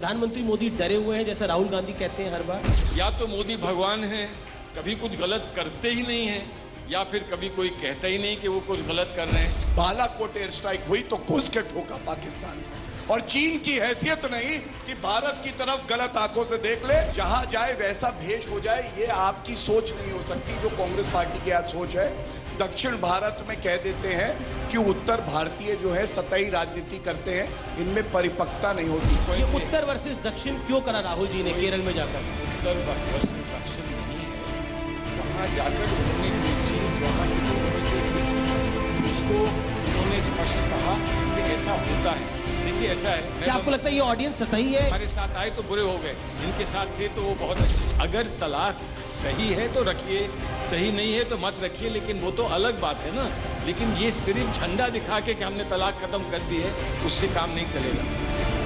प्रधानमंत्री मोदी डरे हुए हैं जैसा राहुल गांधी कहते हैं हर बार। या तो मोदी भगवान है, कभी कुछ गलत करते ही नहीं है, या फिर कभी कोई कहता ही नहीं कि वो कुछ गलत कर रहे हैं। बालाकोट एयर स्ट्राइक हुई तो घुस के ठोका पाकिस्तान और चीन की हैसियत नहीं कि भारत की तरफ गलत आंखों से देख ले, जहां जाए वैसा भेष हो जाए। ये आपकी सोच नहीं हो सकती जो कांग्रेस पार्टी की आज सोच है। दक्षिण भारत में कह देते हैं कि उत्तर भारतीय जो है सतही राजनीति करते हैं, इनमें परिपक्वता नहीं होती। ये उत्तर वर्सेस दक्षिण क्यों करा राहुल जी ने केरल में जाकर? उत्तर वर्सेस दक्षिण नहीं है, वहां जाकर उन्होंने जो चीज वहां की लोगों में देखी उसको उन्होंने स्पष्ट कहा कि ऐसा होता है। देखिए ऐसा है, क्या आपको लगता है ये ऑडियंस सही है? हमारे साथ आए तो बुरे हो गए, जिनके साथ थे तो वो बहुत अच्छे। अगर तलाक सही है तो रखिए, सही नहीं है तो मत रखिए, लेकिन वो तो अलग बात है ना। लेकिन ये सिर्फ झंडा दिखा के कि हमने तलाक खत्म कर दी है, उससे काम नहीं चलेगा।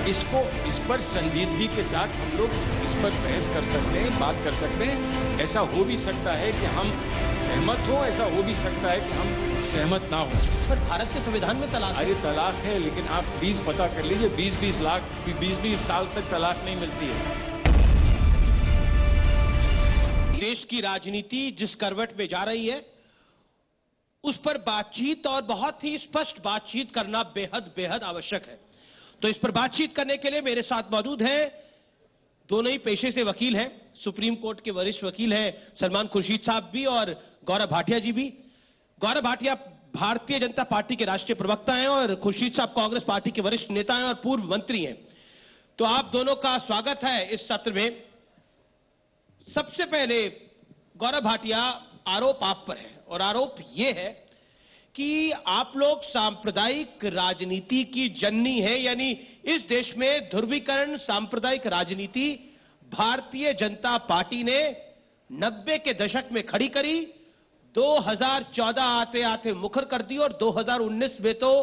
इस पर संजीदगी के साथ हम लोग इस पर बहस कर सकते हैं, बात कर सकते हैं। ऐसा हो भी सकता है कि हम सहमत हो, ऐसा हो भी सकता है कि हम सहमत ना हो। पर भारत के संविधान में तलाक है। अरे तलाक है, लेकिन आप 20 पता कर लीजिए, 20 साल तक तलाक नहीं मिलती है। देश की राजनीति जिस करवट में जा रही है उस पर बातचीत और बहुत ही स्पष्ट बातचीत करना बेहद बेहद आवश्यक है। तो इस पर बातचीत करने के लिए मेरे साथ मौजूद हैं दोनों ही पेशे से वकील हैं, सुप्रीम कोर्ट के वरिष्ठ वकील हैं सलमान खुर्शीद साहब भी और गौरव भाटिया जी भी। गौरव भाटिया भारतीय जनता पार्टी के राष्ट्रीय प्रवक्ता हैं और खुर्शीद साहब कांग्रेस पार्टी के वरिष्ठ नेता हैं और पूर्व मंत्री हैं। तो आप दोनों का स्वागत है इस सत्र में। सबसे पहले गौरव भाटिया, आरोप आप पर है और आरोप यह है कि आप लोग सांप्रदायिक राजनीति की जननी है, यानी इस देश में ध्रुवीकरण सांप्रदायिक राजनीति भारतीय जनता पार्टी ने 90 के दशक में खड़ी करी, 2014 आते आते मुखर कर दी और 2019 में तो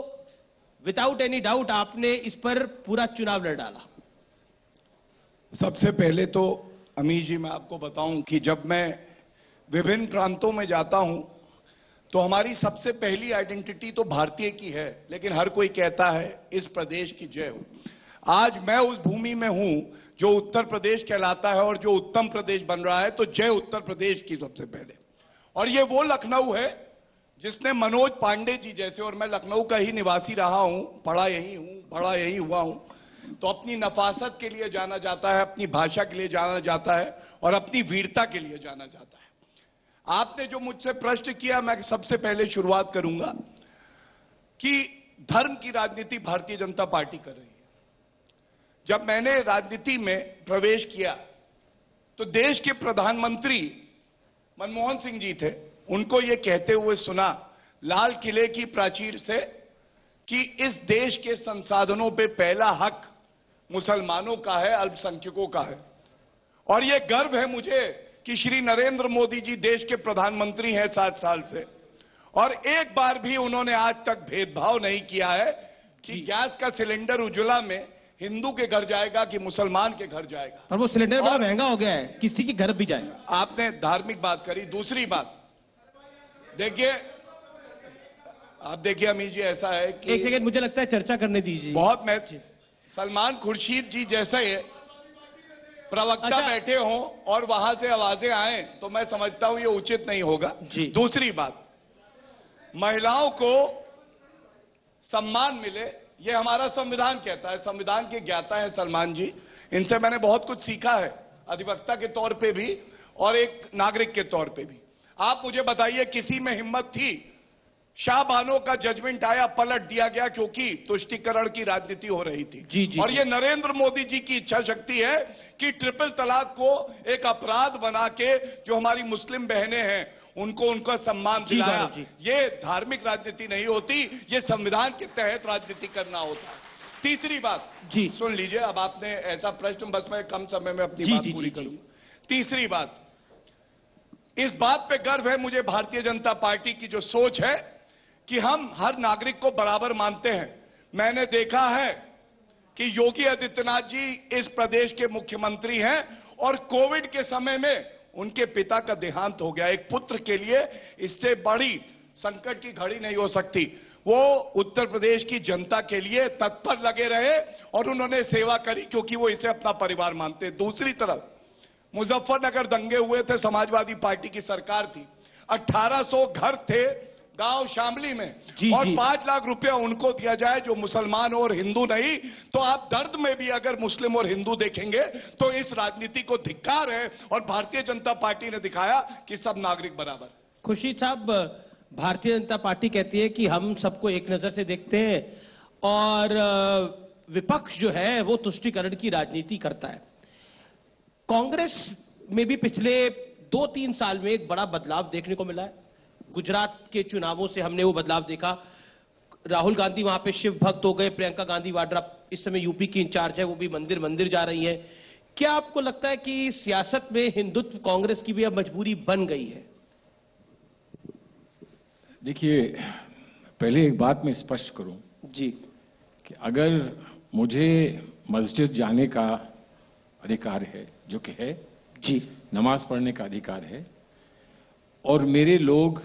विदाउट एनी डाउट आपने इस पर पूरा चुनाव लड़ डाला। सबसे पहले तो अमीर जी मैं आपको बताऊं कि जब मैं विभिन्न प्रांतों में जाता हूं तो हमारी सबसे पहली आइडेंटिटी तो भारतीय की है, लेकिन हर कोई कहता है इस प्रदेश की जय हो। आज मैं उस भूमि में हूं जो उत्तर प्रदेश कहलाता है और जो उत्तम प्रदेश बन रहा है, तो जय उत्तर प्रदेश की सबसे पहले। और ये वो लखनऊ है जिसने मनोज पांडे जी जैसे, और मैं लखनऊ का ही निवासी रहा हूं, पढ़ा यही हूं, बड़ा यही हुआ हूं, तो अपनी नफासत के लिए जाना जाता है, अपनी भाषा के लिए जाना जाता है और अपनी वीरता के लिए जाना जाता है। आपने जो मुझसे प्रश्न किया, मैं सबसे पहले शुरुआत करूंगा कि धर्म की राजनीति भारतीय जनता पार्टी कर रही है। जब मैंने राजनीति में प्रवेश किया तो देश के प्रधानमंत्री मनमोहन सिंह जी थे, उनको यह कहते हुए सुना लाल किले की प्राचीर से कि इस देश के संसाधनों पे पहला हक मुसलमानों का है, अल्पसंख्यकों का है। और यह गर्व है मुझे कि श्री नरेंद्र मोदी जी देश के प्रधानमंत्री हैं 7 साल से, और एक बार भी उन्होंने आज तक भेदभाव नहीं किया है कि गैस का सिलेंडर उज्ज्वला में हिंदू के घर जाएगा कि मुसलमान के घर जाएगा। पर वो सिलेंडर बड़ा महंगा हो गया है, किसी के घर भी जाए। आपने धार्मिक बात करी। दूसरी बात देखिए, आप देखिए अमीर जी, ऐसा है कि एक सेकंड, मुझे लगता है चर्चा करने दीजिए। बहुत मैं सलमान खुर्शीद जी जैसे प्रवक्ता बैठे हों और वहां से आवाजें आए तो मैं समझता हूं ये उचित नहीं होगा जी। दूसरी बात, महिलाओं को सम्मान मिले, ये हमारा संविधान कहता है। संविधान के ज्ञाता है सलमान जी, इनसे मैंने बहुत कुछ सीखा है, अधिवक्ता के तौर पे भी और एक नागरिक के तौर पे भी। आप मुझे बताइए, किसी में हिम्मत थी? शाहबानो का जजमेंट आया, पलट दिया गया क्योंकि तुष्टीकरण की राजनीति हो रही थी। जी, और ये नरेंद्र मोदी जी की इच्छा शक्ति है कि ट्रिपल तलाक को एक अपराध बना के जो हमारी मुस्लिम बहनें हैं उनको उनका सम्मान दिलाया। ये धार्मिक राजनीति नहीं होती, ये संविधान के तहत राजनीति करना होता है। तीसरी बात जी सुन लीजिए, अब आपने ऐसा प्रश्न, बस मैं कम समय में अपनी बात पूरी करूंगा। तीसरी बात, इस बात पे गर्व है मुझे भारतीय जनता पार्टी की जो सोच है कि हम हर नागरिक को बराबर मानते हैं। मैंने देखा है कि योगी आदित्यनाथ जी इस प्रदेश के मुख्यमंत्री हैं और कोविड के समय में उनके पिता का देहांत हो गया। एक पुत्र के लिए इससे बड़ी संकट की घड़ी नहीं हो सकती। वो उत्तर प्रदेश की जनता के लिए तत्पर लगे रहे और उन्होंने सेवा करी, क्योंकि वो इसे अपना परिवार मानते हैं। दूसरी तरफ मुजफ्फरनगर दंगे हुए थे, समाजवादी पार्टी की सरकार थी, 1800 घर थे गांव शामली में, और 5 लाख रुपया उनको दिया जाए जो मुसलमान और हिंदू नहीं। तो आप दर्द में भी अगर मुस्लिम और हिंदू देखेंगे तो इस राजनीति को धिक्कार है, और भारतीय जनता पार्टी ने दिखाया कि सब नागरिक बराबर। खुर्शीद साहब, भारतीय जनता पार्टी कहती है कि हम सबको एक नजर से देखते हैं और विपक्ष जो है वो तुष्टीकरण की राजनीति करता है। कांग्रेस में भी पिछले 2-3 साल में एक बड़ा बदलाव देखने को मिला है। गुजरात के चुनावों से हमने वो बदलाव देखा। राहुल गांधी वहां पे शिव भक्त हो गए, प्रियंका गांधी वाड्रा इस समय यूपी की इंचार्ज है, वो भी मंदिर मंदिर जा रही है। क्या आपको लगता है कि सियासत में हिंदुत्व कांग्रेस की भी अब मजबूरी बन गई है? देखिए, पहले एक बात मैं स्पष्ट करूं जी कि अगर मुझे मस्जिद जाने का अधिकार है, जो कि है जी, नमाज पढ़ने का अधिकार है, और मेरे लोग,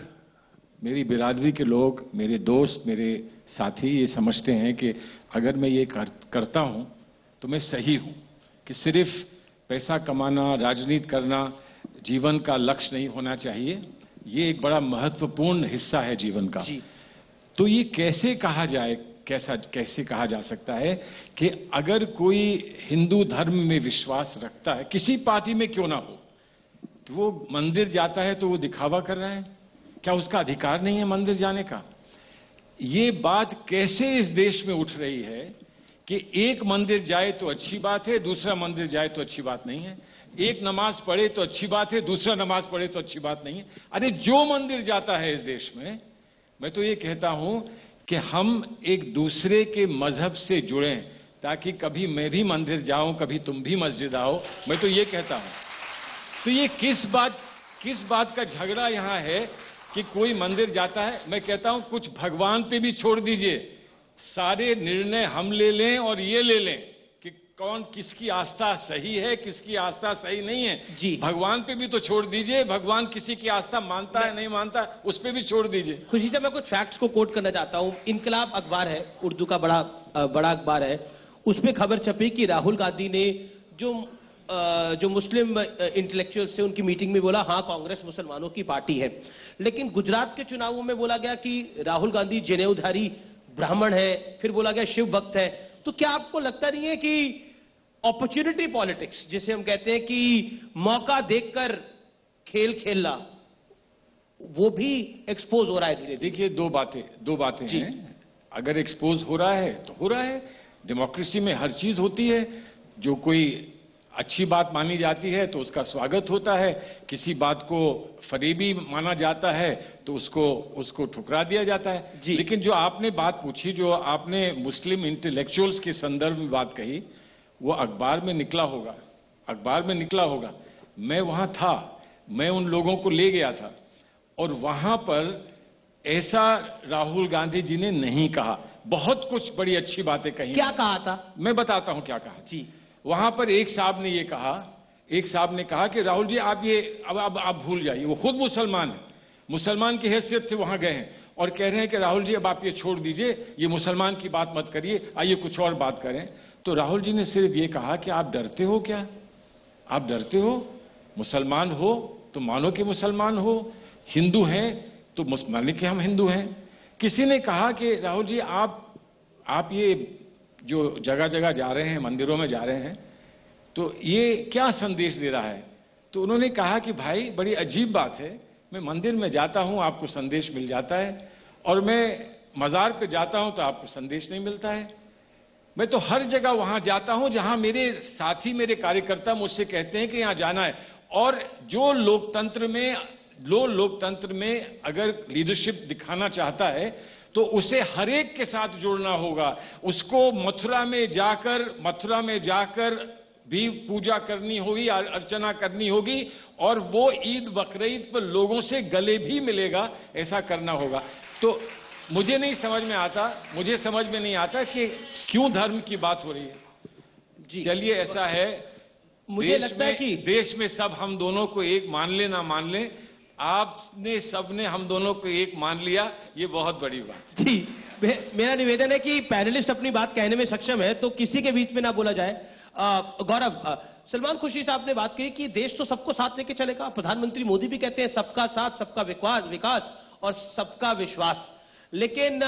मेरी बिरादरी के लोग, मेरे दोस्त, मेरे साथी ये समझते हैं कि अगर मैं ये करता हूं तो मैं सही हूं, कि सिर्फ पैसा कमाना, राजनीति करना जीवन का लक्ष्य नहीं होना चाहिए, ये एक बड़ा महत्वपूर्ण हिस्सा है जीवन का। तो ये कैसे कहा जाए, कैसे कहा जा सकता है कि अगर कोई हिंदू धर्म में विश्वास रखता है, किसी पार्टी में क्यों ना हो, तो वो मंदिर जाता है तो वो दिखावा कर रहा है? क्या उसका अधिकार नहीं है मंदिर जाने का? ये बात कैसे इस देश में उठ रही है कि एक मंदिर जाए तो अच्छी बात है, दूसरा मंदिर जाए तो अच्छी बात नहीं है, एक नमाज पढ़े तो अच्छी बात है, दूसरा नमाज पढ़े तो अच्छी बात नहीं है। अरे जो मंदिर जाता है इस देश में, मैं तो ये कहता हूं कि हम एक दूसरे के मजहब से जुड़ें, ताकि कभी मैं भी मंदिर जाऊं, कभी तुम भी मस्जिद आओ। मैं तो ये कहता हूं। तो ये किस बात का झगड़ा यहां है कि कोई मंदिर जाता है? मैं कहता हूं कुछ भगवान पे भी छोड़ दीजिए, सारे निर्णय हम ले लें और ये ले लें कि कौन, किसकी आस्था सही है, किसकी आस्था सही नहीं है। जी, भगवान पे भी तो छोड़ दीजिए, भगवान किसी की आस्था मानता है नहीं मानता, उस पे भी छोड़ दीजिए। खुशी से मैं कुछ फैक्ट्स को कोट करना चाहता हूं। इनकलाब अखबार है, उर्दू का बड़ा अखबार है, उसमें खबर छपी कि राहुल गांधी ने जो मुस्लिम इंटेलेक्चुअल्स थे उनकी मीटिंग में बोला, हां कांग्रेस मुसलमानों की पार्टी है। लेकिन गुजरात के चुनावों में बोला गया कि राहुल गांधी जनेऊधारी ब्राह्मण है, फिर बोला गया शिव भक्त है। तो क्या आपको लगता नहीं है कि अपॉर्चुनिटी पॉलिटिक्स, जिसे हम कहते हैं कि मौका देखकर खेल खेलना, वो भी एक्सपोज हो रहा है धीरे? देखिए, दो बातें हैं। अगर एक्सपोज हो रहा है तो हो रहा है, डेमोक्रेसी में हर चीज होती है। जो कोई अच्छी बात मानी जाती है तो उसका स्वागत होता है, किसी बात को फरेबी माना जाता है तो उसको ठुकरा दिया जाता है। लेकिन जो आपने बात पूछी, जो आपने मुस्लिम इंटेलेक्चुअल्स के संदर्भ में बात कही, वो अखबार में निकला होगा। मैं वहां था, मैं उन लोगों को ले गया था, और वहां पर ऐसा राहुल गांधी जी ने नहीं कहा। बहुत कुछ बड़ी अच्छी बातें कही। क्या कहा था? मैं बताता हूं क्या कहा। जी, वहां पर एक साहब ने कहा कि राहुल जी आप ये अब आप भूल जाइए। वो खुद मुसलमान है, मुसलमान की हैसियत से वहां गए हैं और कह रहे हैं कि राहुल जी अब आप ये छोड़ दीजिए, ये मुसलमान की बात मत करिए, आइए कुछ और बात करें। तो राहुल जी ने सिर्फ ये कहा कि आप डरते हो क्या? आप डरते हो? मुसलमान हो तो मानो कि मुसलमान हो, हिंदू हैं तो माने कि हम हिंदू हैं। किसी ने कहा कि राहुल जी आप ये जो जगह जगह जा रहे हैं, मंदिरों में जा रहे हैं, तो ये क्या संदेश दे रहा है? तो उन्होंने कहा कि भाई बड़ी अजीब बात है, मैं मंदिर में जाता हूं आपको संदेश मिल जाता है, और मैं मजार पे जाता हूं तो आपको संदेश नहीं मिलता है। मैं तो हर जगह वहां जाता हूं जहां मेरे साथी, मेरे कार्यकर्ता मुझसे कहते हैं कि यहां जाना है। और जो लोकतंत्र में अगर लीडरशिप दिखाना चाहता है तो उसे हर एक के साथ जुड़ना होगा। उसको मथुरा में जाकर भी पूजा करनी होगी, अर्चना करनी होगी, और वो ईद बकरीद पर लोगों से गले भी मिलेगा, ऐसा करना होगा। तो मुझे समझ में नहीं आता कि क्यों धर्म की बात हो रही है। चलिए, ऐसा है, मुझे लगता है कि देश में सब हम दोनों को एक मान ले ना मान ले, आपने सबने हम दोनों को एक मान लिया, ये बहुत बड़ी बात। जी, मेरा निवेदन है कि पैनलिस्ट अपनी बात कहने में सक्षम है, तो किसी के बीच में ना बोला जाए। गौरव, सलमान खुर्शीद साहब ने बात की कि देश तो सबको साथ लेके चलेगा। प्रधानमंत्री मोदी भी कहते हैं सबका साथ, सबका विकास और सबका विश्वास। लेकिन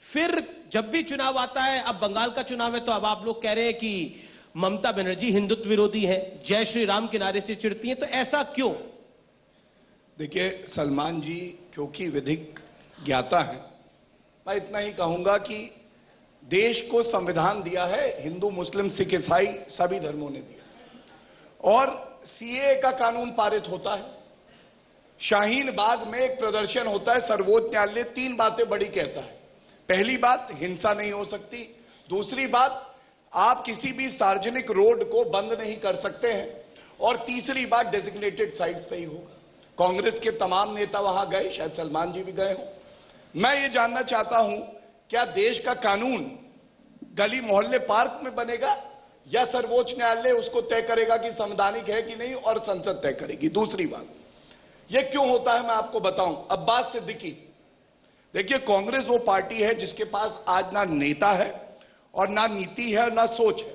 फिर जब भी चुनाव आता है, अब बंगाल का चुनाव है, तो अब आप लोग कह रहे हैं कि ममता बनर्जी हिंदुत्व विरोधी है, जय श्री राम के नारे से चिढ़ती हैं, तो ऐसा क्यों? देखिए सलमान जी, क्योंकि विधिक ज्ञाता है, मैं इतना ही कहूंगा कि देश को संविधान दिया है, हिंदू मुस्लिम सिख ईसाई सभी धर्मों ने दिया, और सीए का कानून पारित होता है। शाहीन बाग में एक प्रदर्शन होता है, सर्वोच्च न्यायालय 3 बातें बड़ी कहता है। पहली बात, हिंसा नहीं हो सकती। दूसरी बात, आप किसी भी सार्वजनिक रोड को बंद नहीं कर सकते हैं। और तीसरी बात, डेजिग्नेटेड साइट्स पे ही होगा। कांग्रेस के तमाम नेता वहां गए, शायद सलमान जी भी गए हों। मैं ये जानना चाहता हूं, क्या देश का कानून गली मोहल्ले पार्क में बनेगा या सर्वोच्च न्यायालय उसको तय करेगा कि संवैधानिक है कि नहीं, और संसद तय करेगी? दूसरी बात, ये क्यों होता है मैं आपको बताऊं। अब्बास सिद्दीकी, देखिए कांग्रेस वो पार्टी है जिसके पास आज ना नेता है और ना नीति है और ना सोच है।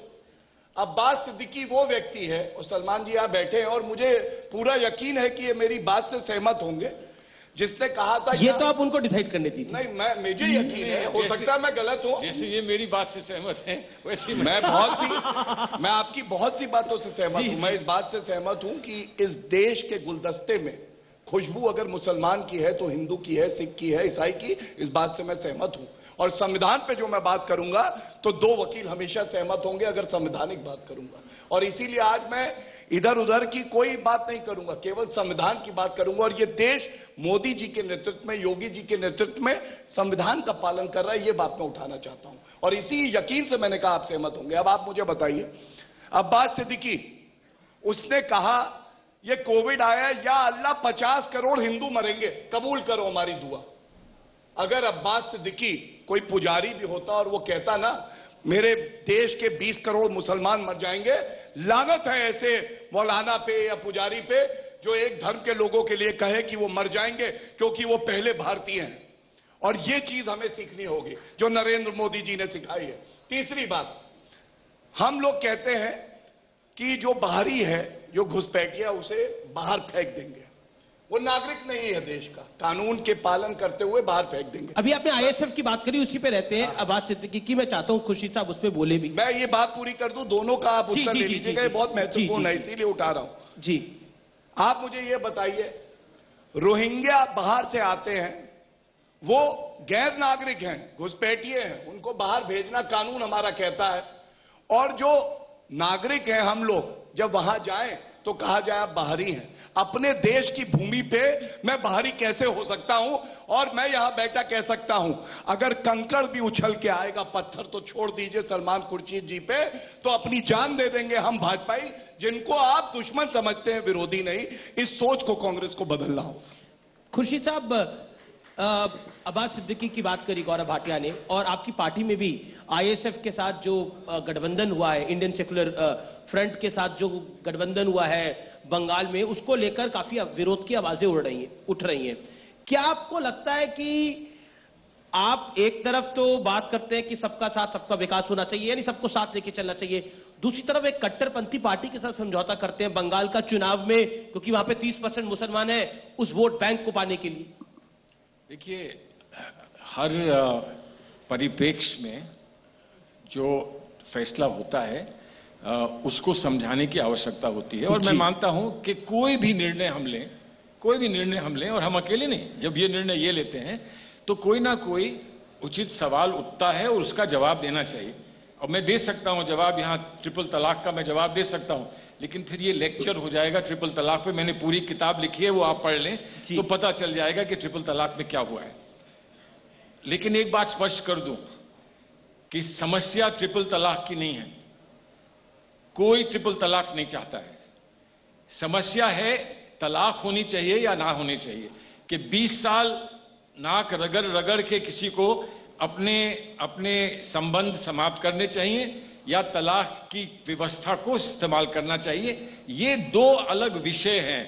अब्बास सिद्दीकी वो व्यक्ति है, और सलमान जी यहां बैठे हैं और मुझे पूरा यकीन है कि ये मेरी बात से सहमत होंगे, जिसने कहा था ये तो आप उनको डिसाइड करने दीजिए। नहीं, मुझे यकीन है, हो सकता है मैं गलत हूं। जैसे ये मेरी बात से सहमत हैं, वैसे मैं आपकी बहुत सी बातों से सहमत हूं। मैं इस बात से सहमत हूं कि इस देश के गुलदस्ते में खुशबू अगर मुसलमान की है तो हिंदू की है, सिख की है, ईसाई की, इस बात से मैं सहमत हूं। और संविधान पे जो मैं बात करूंगा तो 2 वकील हमेशा सहमत होंगे अगर संवैधानिक बात करूंगा। और इसीलिए आज मैं इधर उधर की कोई बात नहीं करूंगा, केवल संविधान की बात करूंगा। और ये देश मोदी जी के नेतृत्व में, योगी जी के नेतृत्व में संविधान का पालन कर रहा है, ये बात मैं उठाना चाहता हूं। और इसी यकीन से मैंने कहा आप सहमत होंगे। अब आप मुझे बताइए, अब्बास सिद्दीकी, उसने कहा ये कोविड आया, या अल्लाह 50 करोड़ हिंदू मरेंगे, कबूल करो हमारी दुआ। अगर अब्बास सिद्दीकी कोई पुजारी भी होता और वो कहता ना मेरे देश के 20 करोड़ मुसलमान मर जाएंगे, लानत है ऐसे मौलाना पे या पुजारी पे जो एक धर्म के लोगों के लिए कहे कि वो मर जाएंगे क्योंकि वो पहले भारतीय हैं। और ये चीज हमें सीखनी होगी जो नरेंद्र मोदी जी ने सिखाई है। तीसरी बात, हम लोग कहते हैं कि जो बाहरी है, जो घुसपैठिया, उसे बाहर फेंक देंगे। वो नागरिक नहीं है देश का, कानून के पालन करते हुए बाहर फेंक देंगे। अभी आपने आईएसएफ की बात करी, उसी पे रहते हैं। अब्बास सिद्दीकी की मैं चाहता हूं खुर्शीद साहब उस पर बोले भी। मैं ये बात पूरी कर दूं, दोनों का आप उत्तर ले लीजिएगा, ये बहुत महत्वपूर्ण है, इसीलिए उठा रहा हूं। जी, आप मुझे ये बताइए, रोहिंग्या बाहर से आते हैं, वो गैर नागरिक हैं, घुसपैठिए हैं, उनको बाहर भेजना कानून हमारा कहता है। और जो नागरिक हैं हम लोग, जब वहां जाएं तो कहा जाए आप बाहरी हैं। अपने देश की भूमि पे मैं बाहरी कैसे हो सकता हूं? और मैं यहां बैठा कह सकता हूं, अगर कंकड़ भी उछल के आएगा, पत्थर तो छोड़ दीजिए सलमान खुर्शीद जी पे, तो अपनी जान दे देंगे हम भाजपाई, जिनको आप दुश्मन समझते हैं, विरोधी नहीं। इस सोच को कांग्रेस को बदलना हो। खुर्शीद साहब, अब्बास सिद्दीकी की बात करी गौरव भाटिया ने, और आपकी पार्टी में भी आईएसएफ के साथ जो गठबंधन हुआ है, इंडियन सेक्युलर फ्रंट के साथ जो गठबंधन हुआ है बंगाल में, उसको लेकर काफी विरोध की आवाजें उठ रही हैं। क्या आपको लगता है कि आप एक तरफ तो बात करते हैं कि सबका साथ सबका विकास होना चाहिए, यानी सबको साथ लेके चलना चाहिए, दूसरी तरफ एक कट्टरपंथी पार्टी के साथ समझौता करते हैं बंगाल का चुनाव में, क्योंकि वहां पे 30% मुसलमान है, उस वोट बैंक को पाने के लिए? देखिए, हर परिप्रेक्ष्य में जो फैसला होता है उसको समझाने की आवश्यकता होती है। और मैं मानता हूं कि कोई भी निर्णय हम लें, और हम अकेले नहीं, जब ये निर्णय ये लेते हैं तो कोई ना कोई उचित सवाल उठता है और उसका जवाब देना चाहिए। और मैं दे सकता हूं जवाब, यहां ट्रिपल तलाक का मैं जवाब दे सकता हूं, लेकिन फिर ये लेक्चर हो जाएगा ट्रिपल तलाक पे। मैंने पूरी किताब लिखी है, वो आप पढ़ लें तो पता चल जाएगा कि ट्रिपल तलाक में क्या हुआ है। लेकिन एक बात स्पष्ट कर दूं कि समस्या ट्रिपल तलाक की नहीं है, कोई ट्रिपल तलाक नहीं चाहता है। समस्या है तलाक होनी चाहिए या ना होनी चाहिए, कि 20 साल नाक रगड़ रगड़ के किसी को अपने संबंध समाप्त करने चाहिए या तलाक की व्यवस्था को इस्तेमाल करना चाहिए। ये 2 अलग विषय हैं।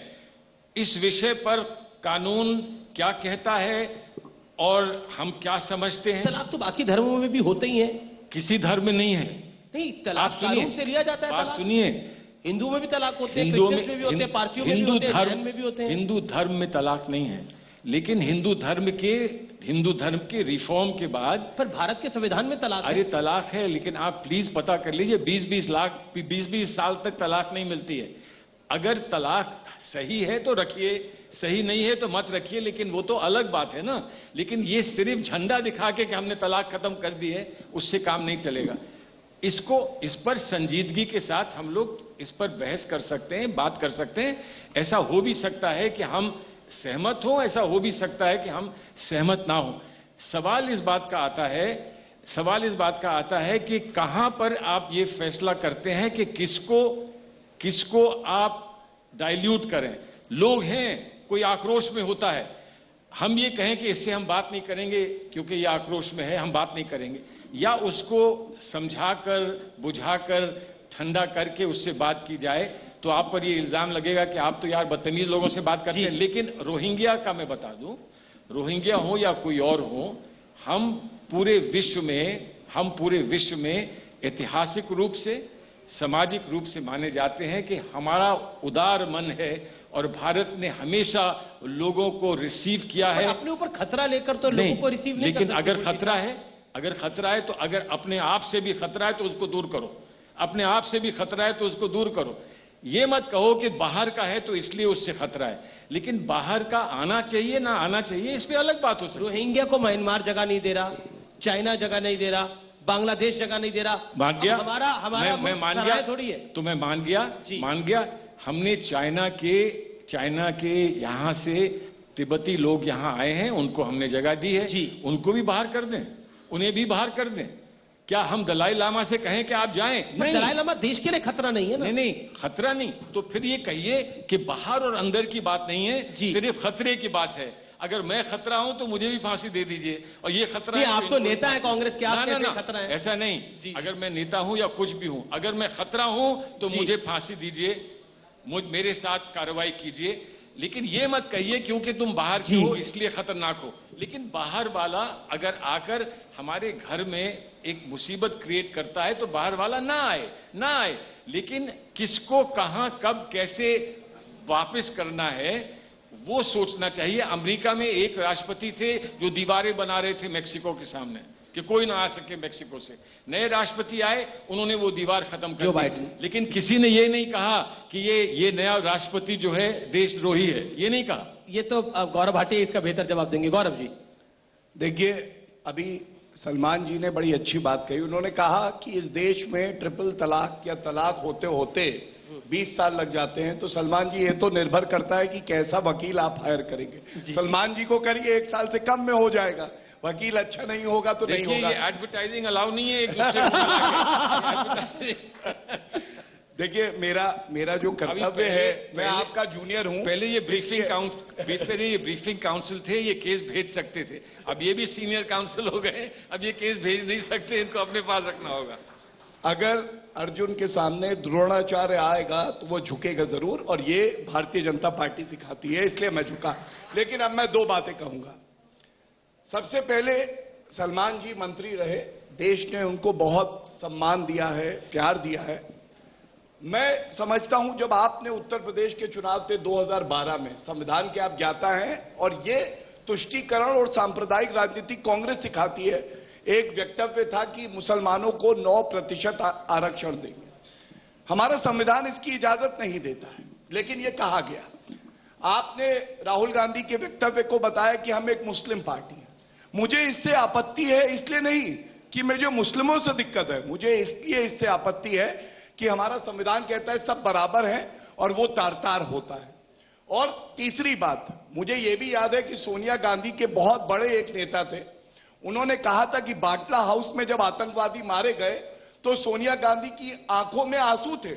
इस विषय पर कानून क्या कहता है और हम क्या समझते हैं? तलाक तो बाकी धर्मों में भी होते ही है। किसी धर्म में नहीं है। नहीं, तलाक कानून से लिया जाता है। बात तलाक सुनिए, हिंदू में भी तलाक होते हैं, हिंदुओं क्रिश्चियंस में भी होते हैं, पारसियों में भी होते हैं, जैन में भी होते हैं। हिंदू धर्म में तलाक नहीं है, लेकिन हिंदू धर्म के रिफॉर्म के बाद। पर भारत के संविधान में तलाक है। अरे तलाक है, लेकिन आप प्लीज पता कर लीजिए, 20-20 साल तक तलाक नहीं मिलती है। अगर तलाक सही है तो रखिए, सही नहीं है तो मत रखिए, लेकिन वो तो अलग बात है ना। लेकिन ये सिर्फ झंडा दिखा के कि हमने तलाक खत्म कर दी है, उससे काम नहीं चलेगा। इस पर संजीदगी के साथ हम लोग इस पर बहस कर सकते हैं, बात कर सकते हैं। ऐसा हो भी सकता है कि हम सहमत हो, ऐसा हो भी सकता है कि हम सहमत ना हो। सवाल इस बात का आता है कि कहां पर आप ये फैसला करते हैं कि किसको आप डाइल्यूट करें। लोग हैं, कोई आक्रोश में होता है, हम ये कहें कि इससे हम बात नहीं करेंगे क्योंकि ये आक्रोश में है, हम बात नहीं करेंगे, या उसको समझाकर बुझाकर ठंडा करके उससे बात की जाए, तो आप पर ये इल्जाम लगेगा कि आप तो यार बदतमीज लोगों से बात करते हैं। लेकिन रोहिंग्या का मैं बता दूं, रोहिंग्या हो या कोई और हो, हम पूरे विश्व में ऐतिहासिक रूप से, सामाजिक रूप से माने जाते हैं कि हमारा उदार मन है और भारत ने हमेशा लोगों को रिसीव किया है। अपने ऊपर खतरा लेकर तो लोगों को रिसीव नहीं कर सकते। लेकिन अगर खतरा है तो अगर अपने आप से भी खतरा है तो उसको दूर करो, अपने आप से भी खतरा है तो उसको दूर करो। ये मत कहो कि बाहर का है तो इसलिए उससे खतरा है, लेकिन बाहर का आना चाहिए ना आना चाहिए, इस पे अलग बात हो सकती है। रोहिंग्या को म्यांमार जगह नहीं दे रहा, चाइना जगह नहीं दे रहा, बांग्लादेश जगह नहीं दे रहा। मान गया, हमारा मैं मान गया थोड़ी है। तो मैं मान गया। हमने चाइना के यहां से तिब्बती लोग यहां आए हैं, उनको हमने जगह दी है जी, उनको भी बाहर कर दें, उन्हें भी बाहर कर दें। क्या हम दलाई लामा से कहें कि आप जाएं? नहीं, दलाई लामा देश के लिए खतरा नहीं है ना। नहीं, खतरा नहीं। तो फिर ये कहिए कि बाहर और अंदर की बात नहीं है, सिर्फ खतरे की बात है। अगर मैं खतरा हूं तो मुझे भी फांसी दे दीजिए, और ये खतरा है। आप तो नेता है कांग्रेस के, आप कैसे खतरा है? ऐसा नहीं, अगर मैं नेता हूं या कुछ भी हूं, अगर मैं खतरा हूं तो मुझे फांसी दीजिए, मेरे साथ कार्रवाई कीजिए। लेकिन ये मत कहिए क्योंकि तुम बाहर की हो इसलिए खतरनाक हो। लेकिन बाहर वाला अगर आकर हमारे घर में एक मुसीबत क्रिएट करता है तो बाहर वाला ना आए। लेकिन किसको कहां कब कैसे वापस करना है वो सोचना चाहिए। अमेरिका में एक राष्ट्रपति थे जो दीवारें बना रहे थे मैक्सिको के सामने कि कोई ना आ सके मैक्सिको से। नए राष्ट्रपति आए, उन्होंने वो दीवार खत्म कर दी। लेकिन किसी ने ये नहीं कहा कि ये नया राष्ट्रपति जो है देशद्रोही है, ये नहीं कहा। ये तो गौरव भाटिया इसका बेहतर जवाब देंगे। गौरव जी, देखिए, अभी सलमान जी ने बड़ी अच्छी बात कही। उन्होंने कहा कि इस देश में ट्रिपल तलाक या तलाक होते होते 20 साल लग जाते हैं। तो सलमान जी, ये तो निर्भर करता है कि कैसा वकील आप हायर करेंगे। सलमान जी को करिए, 1 साल से कम में हो जाएगा। वकील अच्छा नहीं होगा तो नहीं होगा। ये एडवर्टाइजिंग अलाउ नहीं है एक दूसरे को। देखिए, मेरा जो कर्तव्य है, मैं आपका जूनियर हूं। पहले ये ब्रीफिंग काउंसिल थे, ये केस भेज सकते थे। अब ये भी सीनियर काउंसिल हो गए, अब ये केस भेज नहीं सकते, इनको अपने पास रखना होगा। अगर अर्जुन के सामने द्रोणाचार्य आएगा तो वो झुकेगा जरूर, और ये भारतीय जनता पार्टी सिखाती है, इसलिए मैं झुका। लेकिन अब मैं 2 बातें कहूंगा। सबसे पहले, सलमान जी मंत्री रहे, देश ने उनको बहुत सम्मान दिया है, प्यार दिया है। मैं समझता हूं जब आपने उत्तर प्रदेश के चुनाव थे 2012 में, संविधान के आप ज्ञाता हैं, और ये तुष्टीकरण और सांप्रदायिक राजनीति कांग्रेस सिखाती है। एक वक्तव्य था कि मुसलमानों को 9% आरक्षण देंगे। हमारा संविधान इसकी इजाजत नहीं देता है, लेकिन यह कहा गया। आपने राहुल गांधी के वक्तव्य को बताया कि हम एक मुस्लिम पार्टी है। मुझे इससे आपत्ति है, इसलिए नहीं कि मुझे मुस्लिमों से दिक्कत है, मुझे इसलिए इससे आपत्ति है कि हमारा संविधान कहता है सब बराबर हैं और वो तार-तार होता है। और तीसरी बात, मुझे यह भी याद है कि सोनिया गांधी के बहुत बड़े एक नेता थे, उन्होंने कहा था कि बाटला हाउस में जब आतंकवादी मारे गए तो सोनिया गांधी की आंखों में आंसू थे।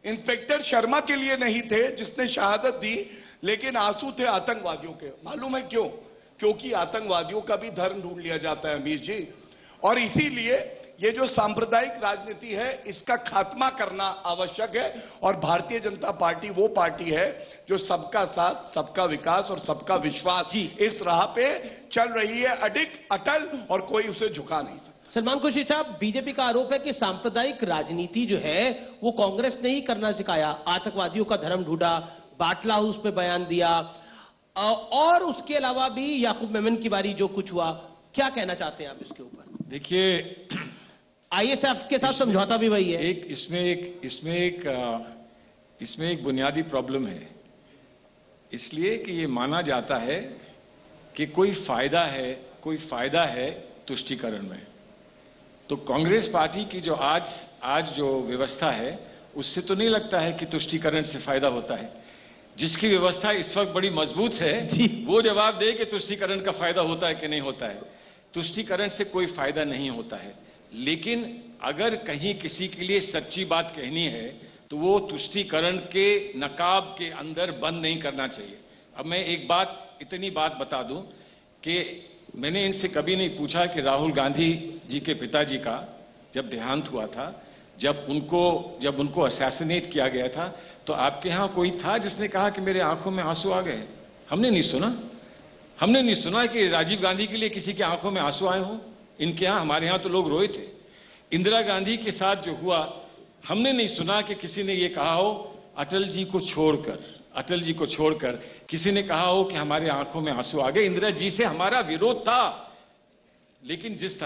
इंस्पेक्टर शर्मा के लिए नहीं थे जिसने शहादत दी, लेकिन आंसू थे आतंकवादियों के। मालूम है क्यों? क्योंकि आतंकवादियों का भी धर्म ढूंढ लिया जाता है अमीर जी, और इसीलिए ये जो सांप्रदायिक राजनीति है इसका खात्मा करना आवश्यक है और भारतीय जनता पार्टी वो पार्टी है जो सबका साथ, सबका विकास और सबका विश्वास इस राह पे चल रही है, अटल, और कोई उसे झुका नहीं सकता। सलमान खुर्शीद साहब, बीजेपी का आरोप है कि सांप्रदायिक राजनीति जो है वो कांग्रेस ने ही करना सिखाया, आतंकवादियों का धर्म ढूंढा, बाटला हाउस पे बयान दिया और उसके अलावा भी याकूब मेमन की बारी जो कुछ हुआ, क्या कहना चाहते हैं आप इसके ऊपर? देखिए, आईएसएफ के साथ समझौता भी वही है। इसमें एक बुनियादी प्रॉब्लम है, इसलिए कि ये माना जाता है कि कोई फायदा है तुष्टीकरण में। तो कांग्रेस पार्टी की जो आज जो व्यवस्था है उससे तो नहीं लगता है कि तुष्टीकरण से फायदा होता है। जिसकी व्यवस्था इस वक्त बड़ी मजबूत है वो जवाब दे कि तुष्टीकरण का फायदा होता है कि नहीं होता है। तुष्टीकरण से कोई फायदा नहीं होता है, लेकिन अगर कहीं किसी के लिए सच्ची बात कहनी है तो वो तुष्टीकरण के नकाब के अंदर बंद नहीं करना चाहिए। अब मैं इतनी बात बता दूं कि मैंने इनसे कभी नहीं पूछा कि राहुल गांधी जी के पिताजी का जब देहांत हुआ था, जब उनको असैसिनेट किया गया था, तो आपके यहां कोई था जिसने कहा कि मेरे आंखों में आंसू आ गए? हमने नहीं सुना कि राजीव गांधी के लिए किसी की आंखों में आंसू आए हों। इनके यहां, हमारे यहां तो लोग रोए थे। इंदिरा गांधी के साथ जो हुआ, हमने नहीं सुना कि किसी ने ये कहा हो अटल जी को छोड़कर किसी ने कहा हो कि हमारे आंखों में आंसू आ गए। इंदिरा जी से हमारा विरोध था, लेकिन जिस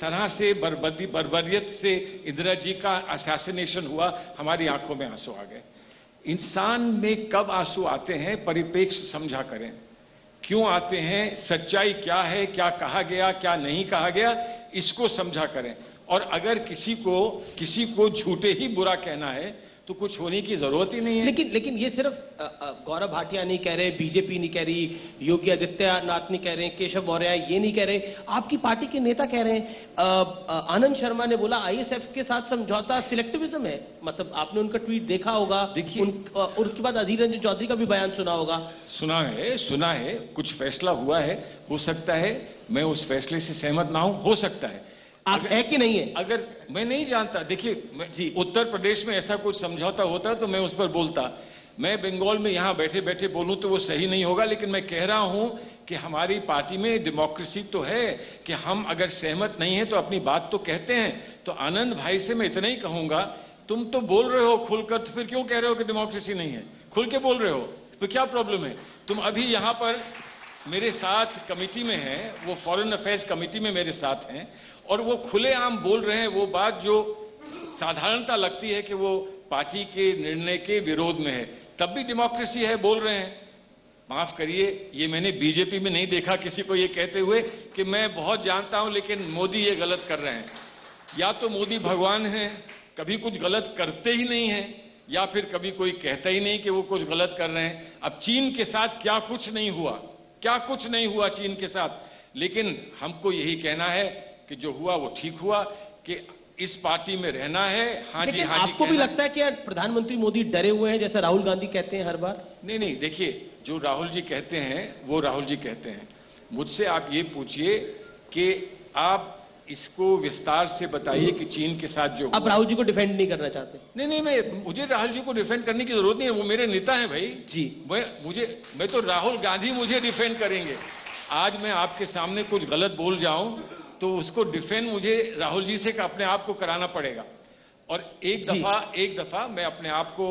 तरह से बर्बरियत से इंदिरा जी का असैसिनेशन हुआ, हमारी आंखों में आंसू आ गए। इंसान में कब आंसू आते हैं, परिप्रेक्ष्य समझा करें, क्यों आते हैं, सच्चाई क्या है, क्या कहा गया, क्या नहीं कहा गया, इसको समझा करें। और अगर किसी को झूठे ही बुरा कहना है तो कुछ होने की जरूरत ही नहीं है। लेकिन ये सिर्फ गौरव भाटिया नहीं कह रहे, बीजेपी नहीं कह रही, योगी आदित्यनाथ नहीं कह रहे, केशव मौर्य ये नहीं कह रहे, आपकी पार्टी के नेता कह रहे हैं। आनंद शर्मा ने बोला आईएसएफ के साथ समझौता सिलेक्टिविज्म है। मतलब आपने उनका ट्वीट देखा होगा, देखिए, उसके बाद अधीर रंजन चौधरी का भी बयान सुना होगा। सुना है, कुछ फैसला हुआ है, हो सकता है मैं उस फैसले से सहमत ना हूं, हो सकता है। आप है कि नहीं है? अगर मैं नहीं जानता, देखिए, उत्तर प्रदेश में ऐसा कुछ समझौता होता तो मैं उस पर बोलता। मैं बंगाल में यहां बैठे बैठे बोलूं तो वो सही नहीं होगा, लेकिन मैं कह रहा हूं कि हमारी पार्टी में डेमोक्रेसी तो है कि हम अगर सहमत नहीं है तो अपनी बात तो कहते हैं। तो आनंद भाई से मैं इतना ही कहूंगा, तुम तो बोल रहे हो खुलकर, तो फिर क्यों कह रहे हो कि डेमोक्रेसी नहीं है? खुल के बोल रहे हो तो क्या प्रॉब्लम है? तुम अभी यहां पर मेरे साथ कमेटी में हैं, वो फॉरेन अफेयर्स कमेटी में मेरे साथ हैं, और वो खुलेआम बोल रहे हैं वो बात जो साधारणता लगती है कि वो पार्टी के निर्णय के विरोध में है, तब भी डेमोक्रेसी है बोल रहे हैं। माफ करिए, ये मैंने बीजेपी में नहीं देखा किसी को ये कहते हुए कि मैं बहुत जानता हूं लेकिन मोदी ये गलत कर रहे हैं। या तो मोदी भगवान हैं, कभी कुछ गलत करते ही नहीं है, या फिर कभी कोई कहता ही नहीं कि वो कुछ गलत कर रहे हैं। अब चीन के साथ क्या कुछ नहीं हुआ चीन के साथ, लेकिन हमको यही कहना है कि जो हुआ वो ठीक हुआ, कि इस पार्टी में रहना है। हाँ जी, आपको भी लगता है कि प्रधानमंत्री मोदी डरे हुए हैं जैसा राहुल गांधी कहते हैं हर बार? नहीं, देखिए, जो राहुल जी कहते हैं वो राहुल जी कहते हैं। मुझसे आप ये पूछिए कि आप इसको विस्तार से बताइए कि चीन के साथ जो आप राहुल जी को डिफेंड नहीं करना चाहते? नहीं, मुझे राहुल जी को डिफेंड करने की जरूरत नहीं है, वो मेरे नेता हैं भाई जी। मैं तो राहुल गांधी मुझे डिफेंड करेंगे। आज मैं आपके सामने कुछ गलत बोल जाऊं तो उसको डिफेंड मुझे राहुल जी से अपने आप को कराना पड़ेगा। और एक दफा मैं अपने आप को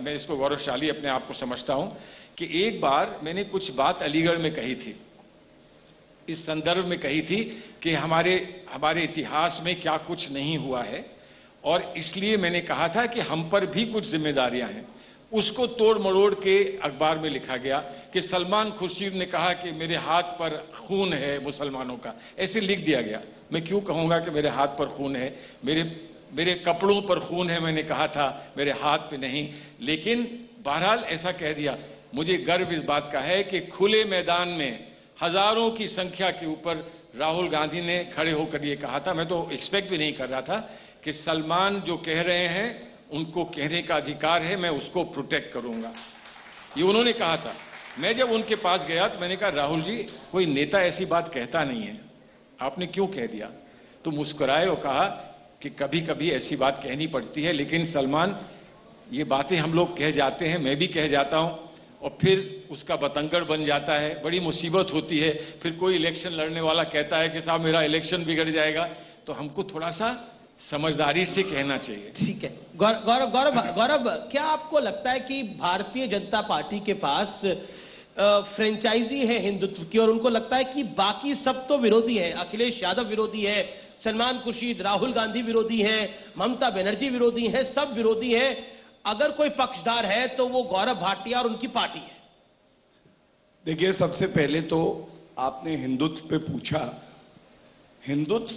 मैं इसको गौरवशाली अपने आप को समझता हूं कि एक बार मैंने कुछ बात अलीगढ़ में कही थी, इस संदर्भ में कही थी कि हमारे इतिहास में क्या कुछ नहीं हुआ है, और इसलिए मैंने कहा था कि हम पर भी कुछ जिम्मेदारियां हैं। उसको तोड़ मरोड़ के अखबार में लिखा गया कि सलमान खुर्शीद ने कहा कि मेरे हाथ पर खून है मुसलमानों का, ऐसे लिख दिया गया। मैं क्यों कहूंगा कि मेरे हाथ पर खून है? मेरे कपड़ों पर खून है, मैंने कहा था, मेरे हाथ पे नहीं। लेकिन बहरहाल ऐसा कह दिया। मुझे गर्व इस बात का है कि खुले मैदान में हजारों की संख्या के ऊपर राहुल गांधी ने खड़े होकर ये कहा था। मैं तो एक्सपेक्ट भी नहीं कर रहा था कि सलमान जो कह रहे हैं उनको कहने का अधिकार है, मैं उसको प्रोटेक्ट करूंगा, ये उन्होंने कहा था। मैं जब उनके पास गया तो मैंने कहा राहुल जी, कोई नेता ऐसी बात कहता नहीं है, आपने क्यों कह दिया? तो मुस्कुराए और कहा कि कभी कभी ऐसी बात कहनी पड़ती है, लेकिन सलमान ये बातें हम लोग कह जाते हैं, मैं भी कह जाता हूं, और फिर उसका बतंगड़ बन जाता है, बड़ी मुसीबत होती है। फिर कोई इलेक्शन लड़ने वाला कहता है कि साहब मेरा इलेक्शन बिगड़ जाएगा, तो हमको थोड़ा सा समझदारी से कहना चाहिए। ठीक है। गौरव, क्या आपको लगता है कि भारतीय जनता पार्टी के पास फ्रेंचाइजी है हिंदुत्व की, और उनको लगता है कि बाकी सब तो विरोधी है, अखिलेश यादव विरोधी है, सलमान खुर्शीद, राहुल गांधी विरोधी हैं, ममता बनर्जी विरोधी हैं, सब विरोधी हैं, अगर कोई पक्षधार है तो वो गौरव भाटिया और उनकी पार्टी है? देखिए, सबसे पहले तो आपने हिंदुत्व पे पूछा। हिंदुत्व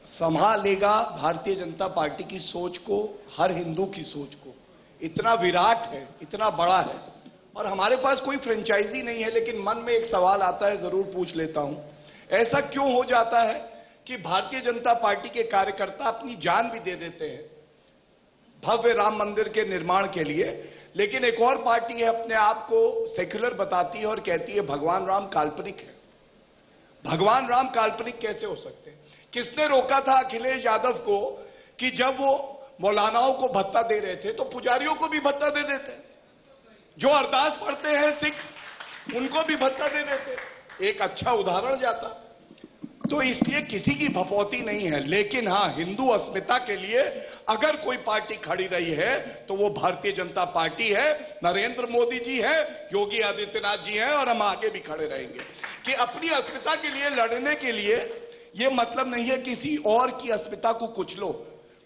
संभालेगा भारतीय जनता पार्टी की सोच को, हर हिंदू की सोच को। इतना विराट है, इतना बड़ा है, और हमारे पास कोई फ्रेंचाइजी नहीं है। लेकिन मन में एक सवाल आता है, जरूर पूछ लेता हूं, ऐसा क्यों हो जाता है कि भारतीय जनता पार्टी के कार्यकर्ता अपनी जान भी दे देते हैं भव्य राम मंदिर के निर्माण के लिए, लेकिन एक और पार्टी है अपने आप को सेक्युलर बताती है और कहती है भगवान राम काल्पनिक है। भगवान राम काल्पनिक कैसे हो सकते हैं? किसने रोका था अखिलेश यादव को कि जब वो मौलानाओं को भत्ता दे रहे थे तो पुजारियों को भी भत्ता दे देते, जो अरदास पढ़ते हैं सिख उनको भी भत्ता दे देते? एक अच्छा उदाहरण जाता। तो इसलिए किसी की भपौती नहीं है, लेकिन हां, हिंदू अस्मिता के लिए अगर कोई पार्टी खड़ी रही है तो वो भारतीय जनता पार्टी है, नरेंद्र मोदी जी है, योगी आदित्यनाथ जी हैं, और हम आगे भी खड़े रहेंगे कि अपनी अस्मिता के लिए लड़ने के लिए। ये मतलब नहीं है किसी और की अस्मिता को कुचलो,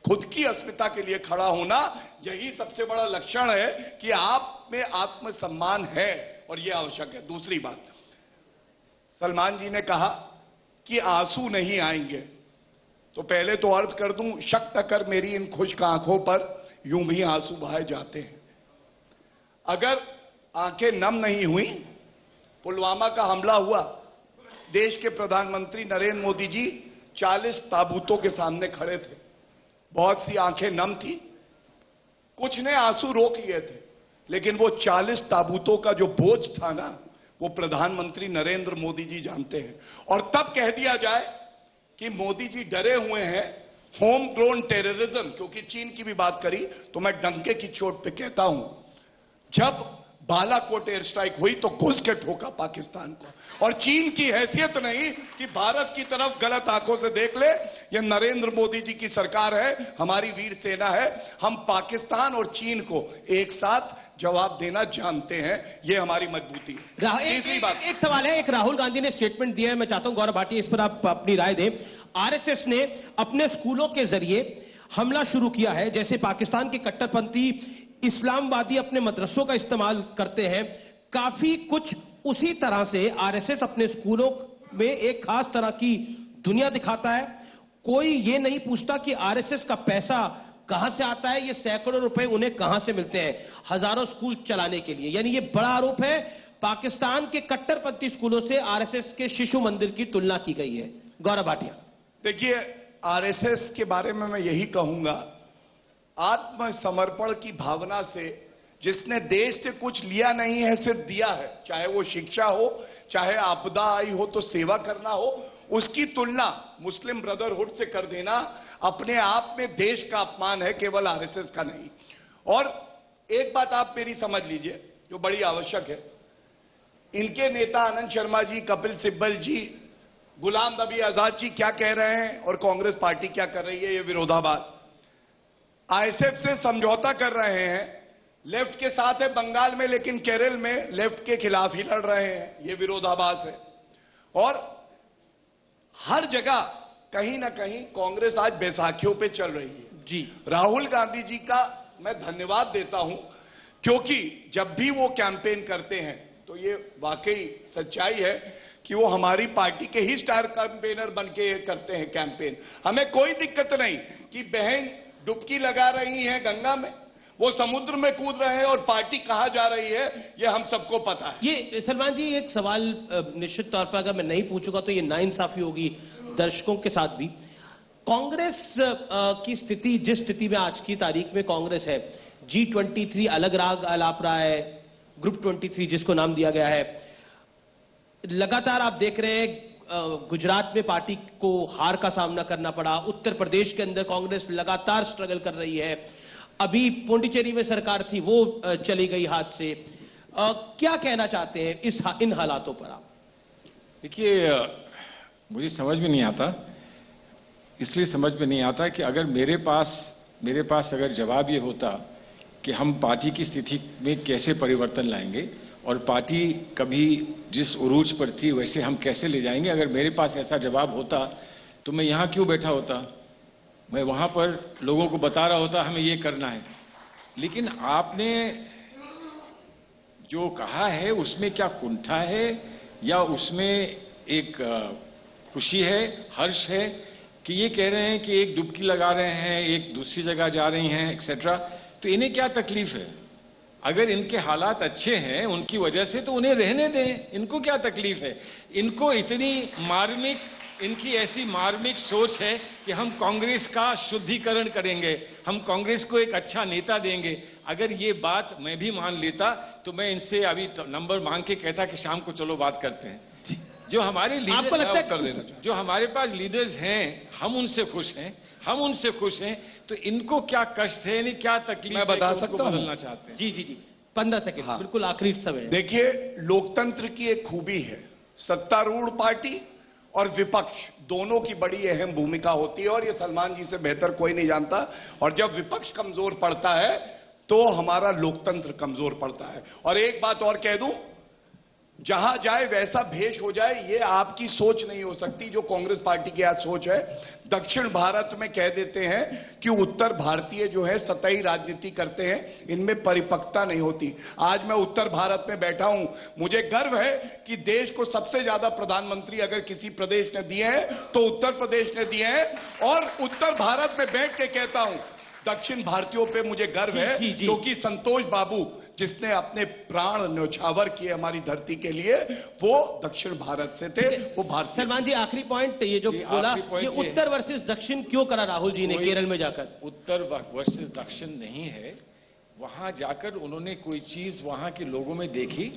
खुद की अस्मिता के लिए खड़ा होना, यही सबसे बड़ा लक्षण है कि आप में आत्मसम्मान है, और यह आवश्यक है। दूसरी बात, सलमान जी ने कहा कि आंसू नहीं आएंगे, तो पहले तो अर्ज कर दूं, शक न कर मेरी इन खुश्क आंखों पर यूं भी आंसू बहाए जाते हैं। अगर आंखें नम नहीं हुई, पुलवामा का हमला हुआ, देश के प्रधानमंत्री नरेंद्र मोदी जी 40 ताबूतों के सामने खड़े थे, बहुत सी आंखें नम थी, कुछ ने आंसू रोक लिए थे, लेकिन वो 40 ताबूतों का जो बोझ था ना, वो प्रधानमंत्री नरेंद्र मोदी जी जानते हैं। और तब कह दिया जाए कि मोदी जी डरे हुए हैं होम ग्रोन टेररिज्म, क्योंकि चीन की भी बात करी तो मैं डंके की चोट पे कहता हूं, जब बालाकोट एयर स्ट्राइक हुई तो घुस के ठोका पाकिस्तान को, और चीन की हैसियत नहीं कि भारत की तरफ गलत आंखों से देख ले। ये नरेंद्र मोदी जी की सरकार है, हमारी वीर सेना है, हम पाकिस्तान और चीन को एक साथ जवाब देना जानते हैं, ये हमारी मजबूती है। तीसरी बात, एक सवाल है, एक राहुल गांधी ने स्टेटमेंट दिया है, मैं चाहता हूं गौरव भाटिया इस पर आप अपनी राय दें। आरएसएस ने अपने स्कूलों के जरिए हमला शुरू किया है, जैसे पाकिस्तान के कट्टरपंथी इस्लामवादी अपने मदरसों का इस्तेमाल करते हैं, काफी कुछ उसी तरह से आरएसएस अपने स्कूलों में एक खास तरह की दुनिया दिखाता है। कोई ये नहीं पूछता कि आरएसएस का पैसा कहां से आता है, ये सैकड़ों रुपए उन्हें कहां से मिलते हैं हजारों स्कूल चलाने के लिए। यानी ये बड़ा आरोप है, पाकिस्तान के कट्टरपंथी स्कूलों से आरएसएस के शिशु मंदिर की तुलना की गई है। गौरव भाटिया, देखिए, आरएसएस के बारे में मैं यही कहूंगा, आत्मसमर्पण की भावना से, जिसने देश से कुछ लिया नहीं है, सिर्फ दिया है, चाहे वो शिक्षा हो, चाहे आपदा आई हो तो सेवा करना हो, उसकी तुलना मुस्लिम ब्रदरहुड से कर देना अपने आप में देश का अपमान है, केवल आरएसएस का नहीं। और एक बात आप मेरी समझ लीजिए जो बड़ी आवश्यक है, इनके नेता आनंद शर्मा जी, कपिल सिब्बल जी, गुलाम नबी आजाद जी क्या कह रहे हैं और कांग्रेस पार्टी क्या कर रही है, ये विरोधाभास। आईएसएफ से समझौता कर रहे हैं, लेफ्ट के साथ है बंगाल में, लेकिन केरल में लेफ्ट के खिलाफ ही लड़ रहे हैं, ये विरोधाभास है। और हर जगह कहीं ना कहीं कांग्रेस आज बैसाखियों पे चल रही है। जी, राहुल गांधी जी का मैं धन्यवाद देता हूं, क्योंकि जब भी वो कैंपेन करते हैं तो ये वाकई सच्चाई है कि वो हमारी पार्टी के ही स्टार कैंपेनर बन के करते हैं कैंपेन। हमें कोई दिक्कत नहीं कि बहन डुबकी लगा रही है गंगा में, वो समुद्र में कूद रहे हैं और पार्टी कहां जा रही है ये हम सबको पता है। ये सलमान जी एक सवाल निश्चित तौर पर अगर मैं नहीं पूछूंगा तो ये नाइंसाफी होगी दर्शकों के साथ भी। कांग्रेस की स्थिति, जिस स्थिति में आज की तारीख में कांग्रेस है, G23 अलग राग अलाप रहा है, ग्रुप 23 जिसको नाम दिया गया है, लगातार आप देख रहे हैं गुजरात में पार्टी को हार का सामना करना पड़ा, उत्तर प्रदेश के अंदर कांग्रेस लगातार स्ट्रगल कर रही है, अभी पुडुचेरी में सरकार थी वो चली गई हाथ से। क्या कहना चाहते हैं इन हालातों पर आप? देखिए, मुझे समझ में नहीं आता, इसलिए समझ में नहीं आता कि अगर मेरे पास अगर जवाब ये होता कि हम पार्टी की स्थिति में कैसे परिवर्तन लाएंगे और पार्टी कभी जिस उरूज पर थी वैसे हम कैसे ले जाएंगे, अगर मेरे पास ऐसा जवाब होता तो मैं यहां क्यों बैठा होता? मैं वहां पर लोगों को बता रहा होता हमें ये करना है। लेकिन आपने जो कहा है उसमें क्या कुंठा है या उसमें एक खुशी है, हर्ष है कि ये कह रहे हैं कि एक डुबकी लगा रहे हैं, एक दूसरी जगह जा रही हैं, एक्सेट्रा। तो इन्हें क्या तकलीफ है? अगर इनके हालात अच्छे हैं उनकी वजह से तो उन्हें रहने दें, इनको क्या तकलीफ है? इनको इनकी ऐसी मार्मिक सोच है कि हम कांग्रेस का शुद्धिकरण करेंगे, हम कांग्रेस को एक अच्छा नेता देंगे। अगर ये बात मैं भी मान लेता तो मैं इनसे अभी नंबर मांग के कहता कि शाम को चलो बात करते हैं। जो हमारे आपको लगता है कर देना चाहिए, जो हमारे पास लीडर्स हैं, हम उनसे खुश हैं, तो इनको क्या कष्ट है, यानी क्या तकलीफ मैं बता है कि सकता उनको हूं? बदलना चाहते हैं? जी 15 सेकंड। हाँ। बिल्कुल आखिरी समय है। देखिए, लोकतंत्र की एक खूबी है, सत्तारूढ़ पार्टी और विपक्ष दोनों की बड़ी अहम भूमिका होती है और ये सलमान जी से बेहतर कोई नहीं जानता। और जब विपक्ष कमजोर पड़ता है तो हमारा लोकतंत्र कमजोर पड़ता है। और एक बात और कह दूं, जहां जाए वैसा भेष हो जाए, ये आपकी सोच नहीं हो सकती जो कांग्रेस पार्टी की आज सोच है। दक्षिण भारत में कह देते हैं कि उत्तर भारतीय जो है सतही राजनीति करते हैं, इनमें परिपक्वता नहीं होती। आज मैं उत्तर भारत में बैठा हूं, मुझे गर्व है कि देश को सबसे ज्यादा प्रधानमंत्री अगर किसी प्रदेश ने दिए हैं तो उत्तर प्रदेश ने दिए हैं। और उत्तर भारत में बैठ के कहता हूं, दक्षिण भारतीयों पे मुझे गर्व है क्योंकि संतोष बाबू जिसने अपने प्राण न्यौछावर किए हमारी धरती के लिए, वो दक्षिण भारत से थे, वो भारत। सलमान जी, आखिरी पॉइंट ये जो बोला, ये उत्तर वर्सेस दक्षिण क्यों करा राहुल जी ने केरल में जाकर? उत्तर वर्सेस दक्षिण नहीं है, वहां जाकर उन्होंने कोई चीज वहां के लोगों में देखी,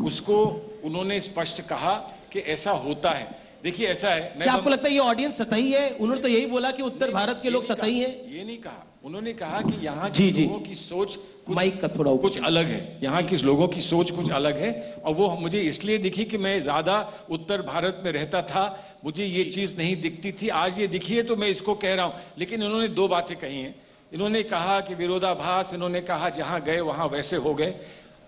उसको उन्होंने स्पष्ट कहा कि ऐसा होता है। देखिए, ऐसा है, क्या आपको लगता है ये ऑडियंस सतही है? उन्होंने तो यही बोला कि उत्तर भारत के लोग सतही हैं। ये नहीं कहा, उन्होंने कहा कि यहाँ के लोगों की सोच माइक का थोड़ा कुछ अलग है, यहाँ के लोगों की सोच कुछ अलग है। और वो मुझे इसलिए दिखी कि मैं ज्यादा उत्तर भारत में रहता था, मुझे ये चीज नहीं दिखती थी, आज ये दिखी है तो मैं इसको कह रहा हूं। लेकिन इन्होंने दो बातें कही हैं। इन्होंने कहा कि विरोधाभास, इन्होंने कहा जहां गए वहां वैसे हो गए।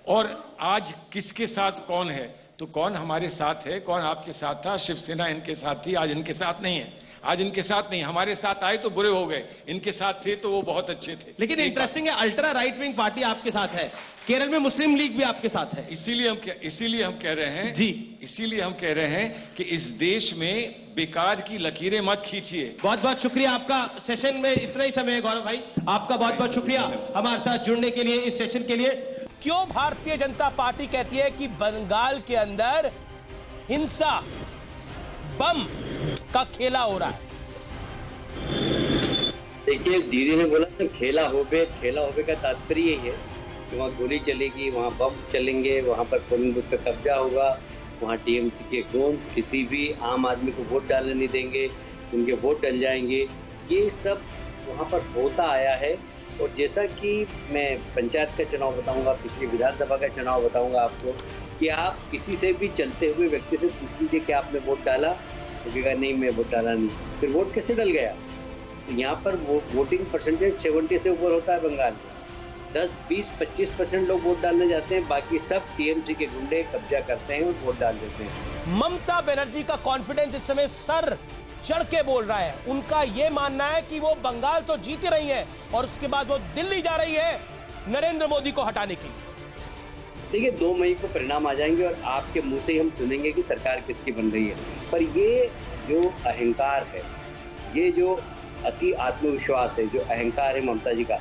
और आज किसके साथ कौन है, तो कौन हमारे साथ है, कौन आपके साथ था? शिवसेना इनके साथ थी, आज इनके साथ नहीं है, आज इनके साथ नहीं। हमारे साथ आए तो बुरे हो गए, इनके साथ थे तो वो बहुत अच्छे थे। लेकिन इंटरेस्टिंग है, अल्ट्रा राइट विंग पार्टी आपके साथ है, केरल में मुस्लिम लीग भी आपके साथ है। इसीलिए हम कह रहे हैं जी, इसीलिए हम कह रहे हैं कि इस देश में बेकार की लकीरें मत खींचिए। बहुत बहुत शुक्रिया आपका। सेशन में इतना ही समय है गौरव भाई, आपका बहुत बहुत शुक्रिया हमारे साथ जुड़ने के लिए, इस सेशन के लिए। क्यों भारतीय जनता पार्टी कहती है कि बंगाल के अंदर हिंसा, बम का खेला हो रहा है? देखिए, दीदी ने बोला था खेला होबे का तात्पर्य यही है कि वहाँ गोली चलेगी, वहाँ बम चलेंगे, वहाँ पर पोलिंग बूथ पे कब्जा होगा, वहाँ टीएमसी के ड्रोन्स किसी भी आम आदमी को वोट डालने नहीं देंगे, उनके वोट डल जाएंगे। ये सब वहाँ पर होता आया है। और जैसा कि मैं पंचायत का चुनाव बताऊंगा, पिछली विधानसभा का चुनाव बताऊंगा आपको, कि आप किसी से भी चलते हुए व्यक्ति से पूछ लीजिए कि आपने वोट डाला, तो कहेगा नहीं मैं वोट डाला नहीं। फिर वोट कैसे डल गया? तो यहाँ पर वोटिंग परसेंटेज 70 से ऊपर होता है बंगाल में। 10, 20, 25% लोग वोट डालने जाते हैं, बाकी सब टीएमसी के गुंडे कब्जा करते हैं और वोट डाल देते हैं। ममता बनर्जी का कॉन्फिडेंस इस समय सर चढ़ के बोल रहा है। उनका यह मानना है कि वो बंगाल तो जीत रही है और उसके बाद वो दिल्ली जा रही है नरेंद्र मोदी को हटाने के लिए। देखिए, 2 मई को परिणाम आ जाएंगे और आपके मुंह से ही हम सुनेंगे कि सरकार किसकी बन रही है। पर ये जो अहंकार है, ये जो अति आत्मविश्वास है, जो अहंकार है ममता जी का,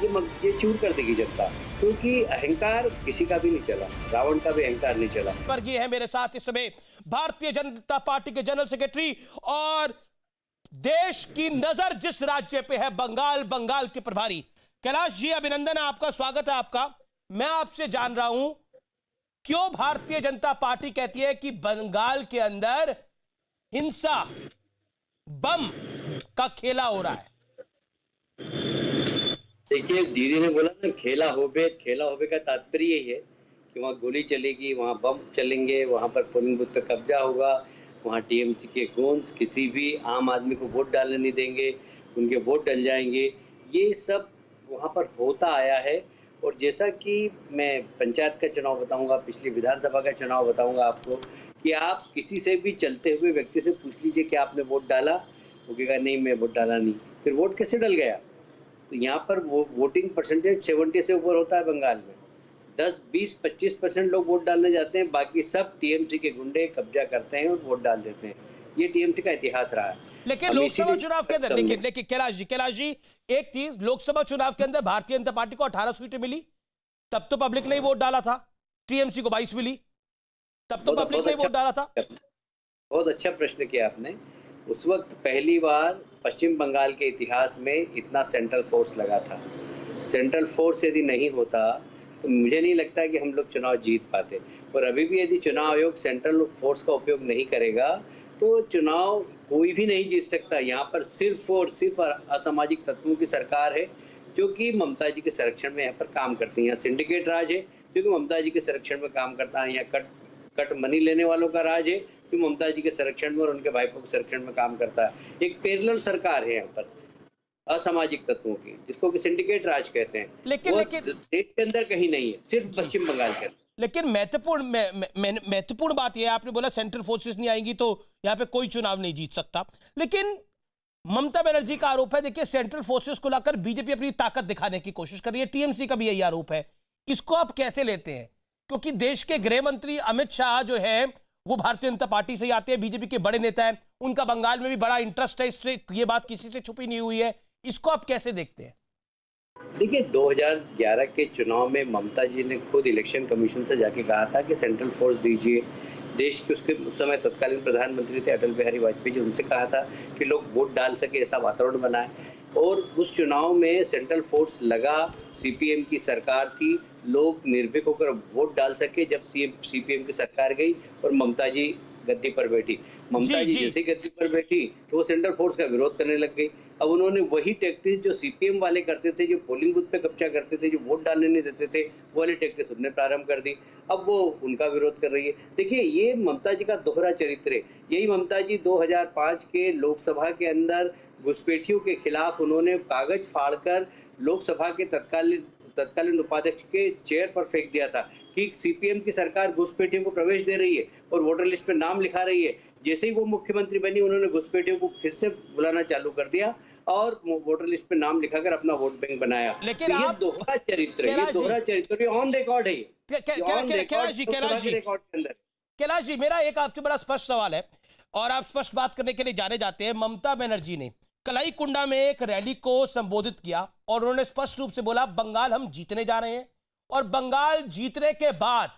ये चूर कर देगी जनता। क्योंकि अहंकार किसी का भी नहीं चला, रावण का भी अहंकार नहीं चला। वर्गीय है मेरे साथ इस समय भारतीय जनता पार्टी के जनरल सेक्रेटरी, और देश की नजर जिस राज्य पे है बंगाल के प्रभारी कैलाश जी, अभिनंदन है आपका, स्वागत है आपका। मैं आपसे जान रहा हूं क्यों भारतीय जनता पार्टी कहती है कि बंगाल के अंदर हिंसा, बम का खेला हो रहा है? देखिए, दीदी ने बोला ना खेला होबे का तात्पर्य यही है कि वहाँ गोली चलेगी, वहाँ बम चलेंगे, वहाँ पर पोलिंग बूथ पे कब्जा होगा, वहाँ टीएमसी के गोन्स किसी भी आम आदमी को वोट डालने नहीं देंगे, उनके वोट डल जाएंगे। ये सब वहाँ पर होता आया है। और जैसा कि मैं पंचायत का चुनाव बताऊंगा, पिछली विधानसभा का चुनाव बताऊंगा आपको, कि आप किसी से भी चलते हुए व्यक्ति से पूछ लीजिए कि आपने वोट डाला, वो कहेगा नहीं मैं वोट डाला नहीं। फिर वोट कैसे डल गया? तो यहाँ पर वोटिंग परसेंटेज 70 से ऊपर होता है बंगाल में। 10, 20, 25% लोग वोट डालने जाते हैं, बाकी सब टीएमसी के गुंडे कब्जा करते हैं और वोट डाल देते हैं। ये टीएमसी का इतिहास रहा है। लेकिन लोकसभा चुनाव के अंदर लेकिन कैलाश जी एक चीज, लोकसभा चुनाव के अंदर भारतीय जनता पार्टी को 18 सीटें मिली, तब तो पब्लिक ने वोट डाला था। टीएमसी को 22 मिली, तब तो पब्लिक ने वोट डाला था। बहुत अच्छा प्रश्न किया आपने। उस वक्त पहली बार पश्चिम बंगाल के इतिहास में इतना सेंट्रल फोर्स लगा था। सेंट्रल फोर्स यदि नहीं होता तो मुझे नहीं लगता कि हम लोग चुनाव जीत पाते। और अभी भी यदि चुनाव आयोग सेंट्रल फोर्स का उपयोग नहीं करेगा तो चुनाव कोई भी नहीं जीत सकता। यहाँ पर सिर्फ और सिर्फ असामाजिक तत्वों की सरकार है जो कि ममता जी के संरक्षण में यहाँ पर काम करती है। यहाँ सिंडिकेट राज है जो कि ममता जी के संरक्षण में काम करता है। यहाँ कट मनी लेने वालों का राज है जो ममता जी के संरक्षण में और उनके भाइपों के संरक्षण में काम करता है। एक पैरेलल सरकार है यहाँ पर असामाजिक तत्वों की, जिसको कि सिंडिकेट राज कहते हैं। लेकिन देश के अंदर कहीं नहीं है, सिर्फ पश्चिम बंगाल के अंदर। लेकिन महत्वपूर्ण बात यह है, आपने बोला सेंट्रल फोर्सेस नहीं आएंगी तो यहाँ पे कोई चुनाव नहीं जीत सकता। लेकिन ममता बनर्जी का आरोप है, देखिए सेंट्रल फोर्सेस को लाकर बीजेपी अपनी ताकत दिखाने की कोशिश कर रही है। टीएमसी का भी यही आरोप है। इसको आप कैसे लेते हैं? क्योंकि देश के गृह मंत्री अमित शाह जो है वो भारतीय जनता पार्टी से आते हैं, बीजेपी के बड़े नेता हैं, उनका बंगाल में भी बड़ा इंटरेस्ट है, इससे ये बात किसी से छुपी नहीं हुई है। इसको आप कैसे देखते हैं? देखिए, 2011 के चुनाव में ममता जी ने खुद इलेक्शन कमीशन से जाके कहा था कि सेंट्रल फोर्स दीजिए। देश के उसके उस समय तत्कालीन प्रधानमंत्री थे अटल बिहारी वाजपेयी जी, उनसे कहा था कि लोग वोट डाल सके, ऐसा वातावरण बनाए। और उस चुनाव में सेंट्रल फोर्स लगा, सीपीएम की सरकार थी, लोग निर्भीक होकर वोट डाल सके। जब सीपीएम की सरकार गई और ममता जी गद्दी पर बैठी, ममता जी जैसे गद्दी पर बैठी तो वो सेंट्रल फोर्स का विरोध करने लग गई। अब उन्होंने वही टैक्टिस जो सीपीएम वाले करते थे, जो पोलिंग बूथ पे कब्जा करते थे, जो वोट डालने नहीं देते थे, वो वाली टैक्टिस उन्होंने प्रारंभ कर दी। अब वो उनका विरोध कर रही है। देखिए, ये ममता जी का दोहरा चरित्र है। यही ममता जी 2005 के लोकसभा के अंदर घुसपैठियों के खिलाफ उन्होंने कागज फाड़कर लोकसभा के तत्कालीन उपाध्यक्ष के चेयर पर फेंक दिया था कि सीपीएम की सरकार घुसपैठियों को प्रवेश दे रही है और वोटर लिस्ट पे नाम लिखा रही है। जैसे ही वो मुख्यमंत्री बनी, उन्होंने घुसपैठियों को फिर से बुलाना चालू कर दिया और वोटर लिस्ट पे नाम लिखाकर अपना वोट बैंक बनाया। लेकिन तो ये दोहरा चरित्र है, ये दोहरा चरित्र ऑन रिकॉर्ड है। कैलाश जी, मेरा एक आपसे बड़ा स्पष्ट सवाल है और आप स्पष्ट बात करने के लिए जाने जाते हैं। ममता बनर्जी ने कलाईकुंडा में एक रैली को संबोधित किया और उन्होंने स्पष्ट रूप से बोला बंगाल हम जीतने जा रहे हैं और बंगाल जीतने के बाद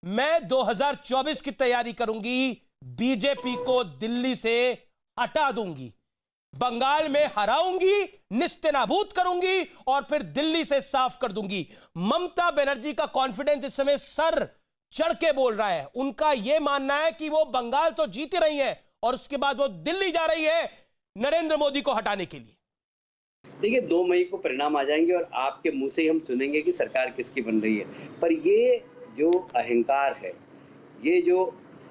मैं 2024 की तैयारी करूंगी, बीजेपी को दिल्ली से हटा दूंगी, बंगाल में हराऊंगी, निस्तेनाबूद करूंगी और फिर दिल्ली से साफ कर दूंगी। ममता बनर्जी का कॉन्फिडेंस इस समय सर चढ़ के बोल रहा है। उनका यह मानना है कि वो बंगाल तो जीत ही रही है और उसके बाद वो दिल्ली जा रही है नरेंद्र मोदी को हटाने के लिए। देखिए, 2 मई को परिणाम आ जाएंगे और आपके मुंह से ही हम सुनेंगे कि सरकार किसकी बन रही है। पर ये जो अहंकार है, ये जो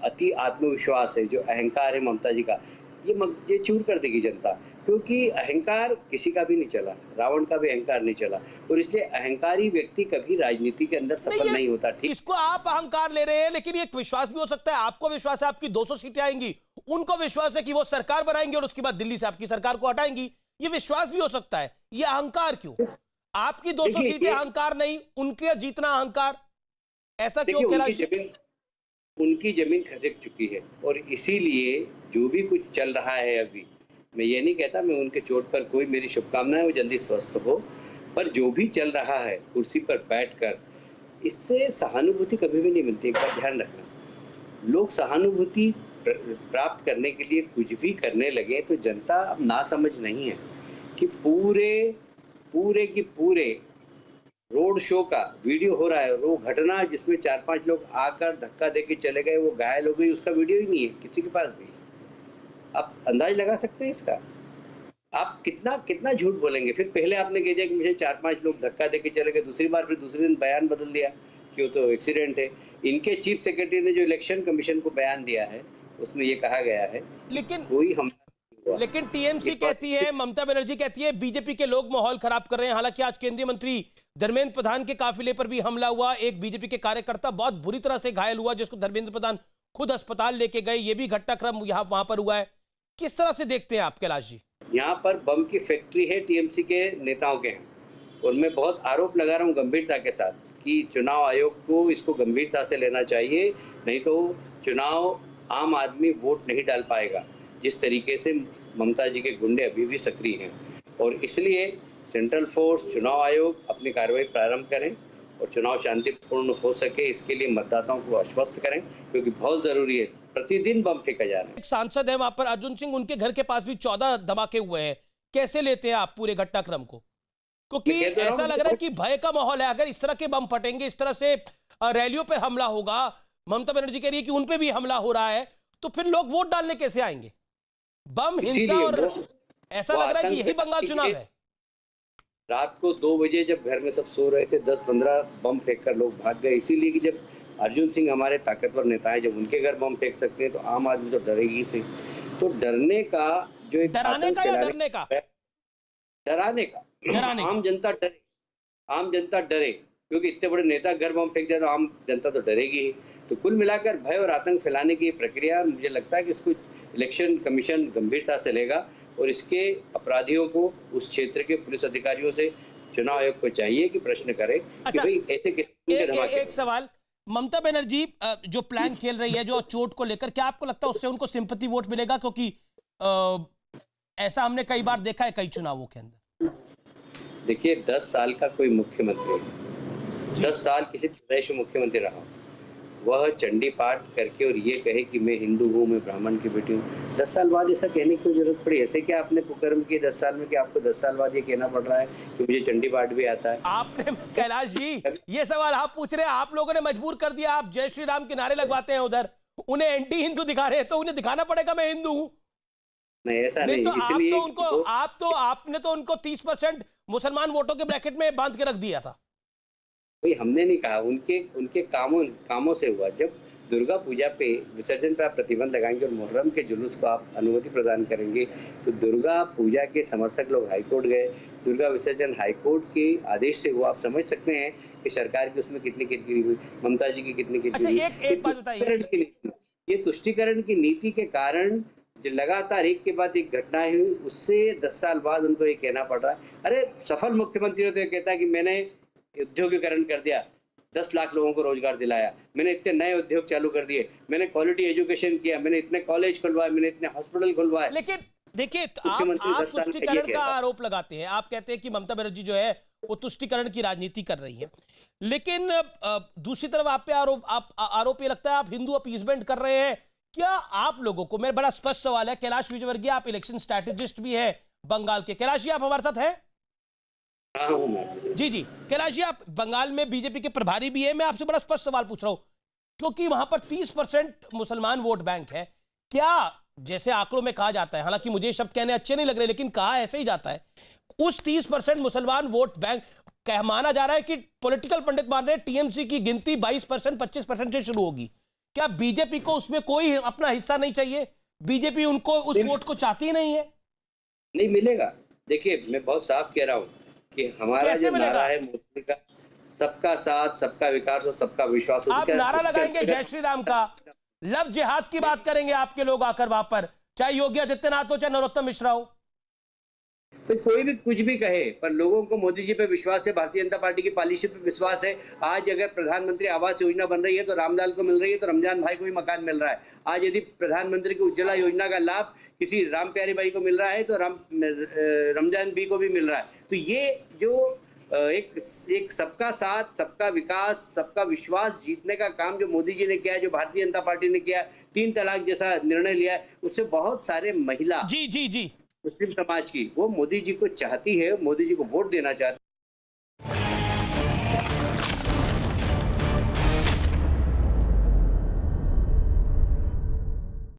अति आत्मविश्वास है, जो अहंकार है ममता जी का, ये चूर कर देगी जनता। क्योंकि अहंकार किसी का भी नहीं चला, रावण का भी अहंकार नहीं चला और इसलिए अहंकारी व्यक्ति कभी राजनीति के अंदर सफल नहीं होता। ठीक, इसको आप अहंकार ले रहे हैं, लेकिन ये विश्वास भी हो सकता है। आपको विश्वास है आपकी 200 सीटें आएंगी, उनको विश्वास है कि वो सरकार बनाएंगे और उसके बाद दिल्ली से आपकी सरकार को हटाएंगी। ये विश्वास भी हो सकता है। ये अहंकार क्यों? आपकी 200 सीटें अहंकार नहीं, उनके जीतना अहंकार, ऐसा क्यों? उनकी जमीन खिसक चुकी है और इसीलिए जो भी कुछ चल रहा है अभी, मैं ये नहीं कहता मैं उनके चोट पर कोई मेरी शुभकामनाएं वो जल्दी स्वस्थ हो, पर जो भी चल रहा है कुर्सी पर बैठकर, इससे सहानुभूति कभी भी नहीं मिलती। एक बात ध्यान रखना, लोग सहानुभूति प्राप्त करने के लिए कुछ भी करने लगे तो जनता अब नासमझ नहीं है कि पूरे की पूरे रोड शो का वीडियो हो रहा है। वो घटना जिसमें 4-5 लोग आकर धक्का देके चले गए, वो घायल हो गई, उसका वीडियो ही नहीं है किसी के पास भी। आप अंदाज लगा सकते हैं इसका? आप कितना कितना झूठ बोलेंगे? फिर पहले आपने कह दिया कि मुझे 4-5 लोग धक्का देके चले गए, दूसरी बार फिर दूसरे दिन बयान बदल दिया कि वो तो एक्सीडेंट है। इनके चीफ सेक्रेटरी ने जो इलेक्शन कमीशन को बयान दिया है उसमें ये कहा गया है लेकिन टीएमसी कहती है, ममता बनर्जी कहती है बीजेपी के लोग माहौल खराब कर रहे हैं। हालांकि आज केंद्रीय मंत्री धर्मेंद्र प्रधान के काफिले पर भी हमला हुआ, एक बीजेपी के कार्यकर्ता बहुत बुरी तरह से घायल हुआ जिसको धर्मेंद्र प्रधान खुद अस्पताल लेके गए, ये भी घटनाक्रम वहां पर हुआ है। किस तरह से देखते हैं आप कैलाश जी? यहाँ पर बम की फैक्ट्री है, टीएमसी के नेताओं के हैं, और मैं बहुत आरोप लगा रहा हूँ गंभीरता के साथ कि चुनाव आयोग को इसको गंभीरता से लेना चाहिए, नहीं तो चुनाव आम आदमी वोट नहीं डाल पाएगा। जिस तरीके से ममता जी के गुंडे अभी भी सक्रिय हैं, और इसलिए सेंट्रल फोर्स, चुनाव आयोग अपनी कार्रवाई प्रारंभ करें और चुनाव शांतिपूर्ण हो सके इसके लिए मतदाताओं को आश्वस्त करें, क्योंकि बहुत जरूरी है। प्रतिदिन बम फेंका जा रहा है। एक सांसद है वहां पर अर्जुन सिंह, उनके घर के पास भी 14 धमाके हुए हैं। कैसे लेते हैं आप पूरे घटनाक्रम को? क्योंकि ऐसा लग रहा है कि भय का माहौल है। अगर इस तरह के बम फटेंगे, इस तरह से रैलियों पर हमला होगा, ममता बनर्जी कह रही है कि उन पे भी हमला हो रहा है, तो फिर लोग वोट डालने कैसे आएंगे? बम, हिंसा, और ऐसा लग रहा है कि यही बंगाल चुनाव है। रात को 2 बजे जब घर में सब सो रहे थे, 10-15 बम फेंककर लोग भाग गए। इसीलिए कि जब अर्जुन सिंह हमारे ताकतवर नेता है, जब उनके घर बम फेंक सकते हैं तो आम आदमी तो डरेगी से। तो डरने का जो एक डराने का या डरने का? डराने का। आम जनता डरे, क्योंकि इतने बड़े नेता घर बम फेंक दिया तो आम जनता तो डरेगी ही। तो कुल मिलाकर भय और आतंक फैलाने की प्रक्रिया, मुझे लगता है कि इसको इलेक्शन कमीशन गंभीरता से लेगा, और इसके अपराधियों को, उस क्षेत्र के पुलिस अधिकारियों से चुनाव आयोग को चाहिए कि प्रश्न करे कि भाई ऐसे किसके धमाके। एक सवाल, ममता बनर्जी जो प्लान खेल रही है, जो चोट को लेकर, क्या आपको लगता है उससे उनको सिंपैथी वोट मिलेगा? क्योंकि ऐसा हमने कई बार देखा है कई चुनावों के अंदर। देखिए, 10 साल का कोई मुख्यमंत्री, 10 साल किसी प्रदेश में मुख्यमंत्री रहा, वह चंडी पाठ करके और ये कहे कि मैं हिंदू हूँ, मैं ब्राह्मण की बेटी हूँ, 10 साल बाद ऐसा कहने की जरूरत पड़ी? ऐसे क्या आपने कुकर्म किए 10 साल में कि आपको 10 साल बाद ये कहना पड़ रहा है कि मुझे चंडी पाठ भी आता है? आपने, कैलाश जी, ये सवाल आप पूछ रहे हैं, आप लोगों ने मजबूर कर दिया। आप जय श्री राम के नारे लगवाते हैं उधर, उन्हें एंटी हिंदू दिखा रहे हैं, तो उन्हें दिखाना पड़ेगा मैं हिंदू हूँ। नहीं, ऐसा नहीं। तो आपने तो उनको 30% मुसलमान वोटों के ब्रैकेट में बांध के रख दिया था। भाई, हमने नहीं कहा, उनके कामों से हुआ। जब दुर्गा पूजा पे विसर्जन पे आप प्रतिबंध लगाएंगे और मुहर्रम के जुलूस को आप अनुमति प्रदान करेंगे, तो दुर्गा पूजा के समर्थक लोग हाईकोर्ट गए, दुर्गा विसर्जन हाईकोर्ट के आदेश से हुआ। आप समझ सकते हैं कि सरकार की उसमें कितनी किरकिरी हुई, ममता जी की कितनी किरकिरी हुई। एक बात बताइए, ये तुष्टीकरण की नीति के कारण जो लगातार एक के बाद एक घटनाएं हुई, उससे 10 साल बाद उनको ये कहना पड़ रहा है। अरे, सफल मुख्यमंत्री होते कहता है कि मैंने उद्योगीकरण कर दिया, 10 लाख लोगों को रोजगार दिलाया, मैंने इतने नए उद्योग चालू कर दिए, मैंने क्वालिटी एजुकेशन किया, मैंने इतने कॉलेज खुलवाए, मैंने इतने हॉस्पिटल खुलवाए। लेकिन देखिए, आप तुष्टीकरण का आरोप लगाते हैं, आप कहते हैं कि ममता बनर्जी जो है वो तुष्टीकरण की राजनीति कर रही है, लेकिन दूसरी तरफ आप पे आरोप ये लगता है आप हिंदू अपीसमेंट कर रहे हैं। क्या आप लोगों को, मेरा बड़ा स्पष्ट सवाल है, कैलाश विजयवर्गीय, आप इलेक्शन स्ट्रैटेजिस्ट भी है बंगाल के। कैलाश जी, आप हमारे साथ हैं? जी, कैलाश जी, आप बंगाल में बीजेपी के प्रभारी भी है। मैं आपसे बड़ा स्पष्ट सवाल पूछ रहा हूं, क्योंकि वहां पर 30% मुसलमान वोट बैंक है। क्या, जैसे आंकड़ों में कहा जाता है, हालांकि मुझे शब्द कहने अच्छे नहीं लग रहे, लेकिन कहा ऐसे ही जाता है, उस 30% मुसलमान वोट बैंक माना जा रहा है कि पॉलिटिकल पंडित मान रहे हैं टीएमसी की गिनती 22%, 25% से शुरू होगी। क्या बीजेपी को उसमें कोई अपना हिस्सा नहीं चाहिए? बीजेपी उनको उस वोट को चाहती नहीं है? नहीं मिलेगा। देखिए, मैं बहुत साफ कह रहा हूं कि हमारा जो नारा है मोदी का, सबका साथ, सबका विकास और सबका विश्वास। आप नारा लगाएंगे जय श्री राम का, लव जिहाद की बात करेंगे आपके लोग आकर वहां पर, चाहे योगी आदित्यनाथ हो, चाहे नरोत्तम मिश्रा हो, तो कोई भी कुछ भी कहे, पर लोगों को मोदी जी पे विश्वास है, भारतीय जनता पार्टी की पॉलिसी पे विश्वास है। आज अगर प्रधानमंत्री आवास योजना बन रही है तो रामलाल को मिल रही है, तो रमजान भाई को भी मकान मिल रहा है। आज यदि प्रधानमंत्री की उज्ज्वला योजना का लाभ किसी राम प्यारी भाई को मिल रहा है तो रमजान भी को भी मिल रहा है। तो ये जो एक सबका साथ, सबका विकास, सबका विश्वास जीतने का काम जो मोदी जी ने किया, जो भारतीय जनता पार्टी ने किया, 3 तलाक जैसा निर्णय लिया, उससे बहुत सारे महिला जी मुस्लिम समाज की, वो मोदी जी को चाहती है, मोदी जी को वोट देना चाहती है।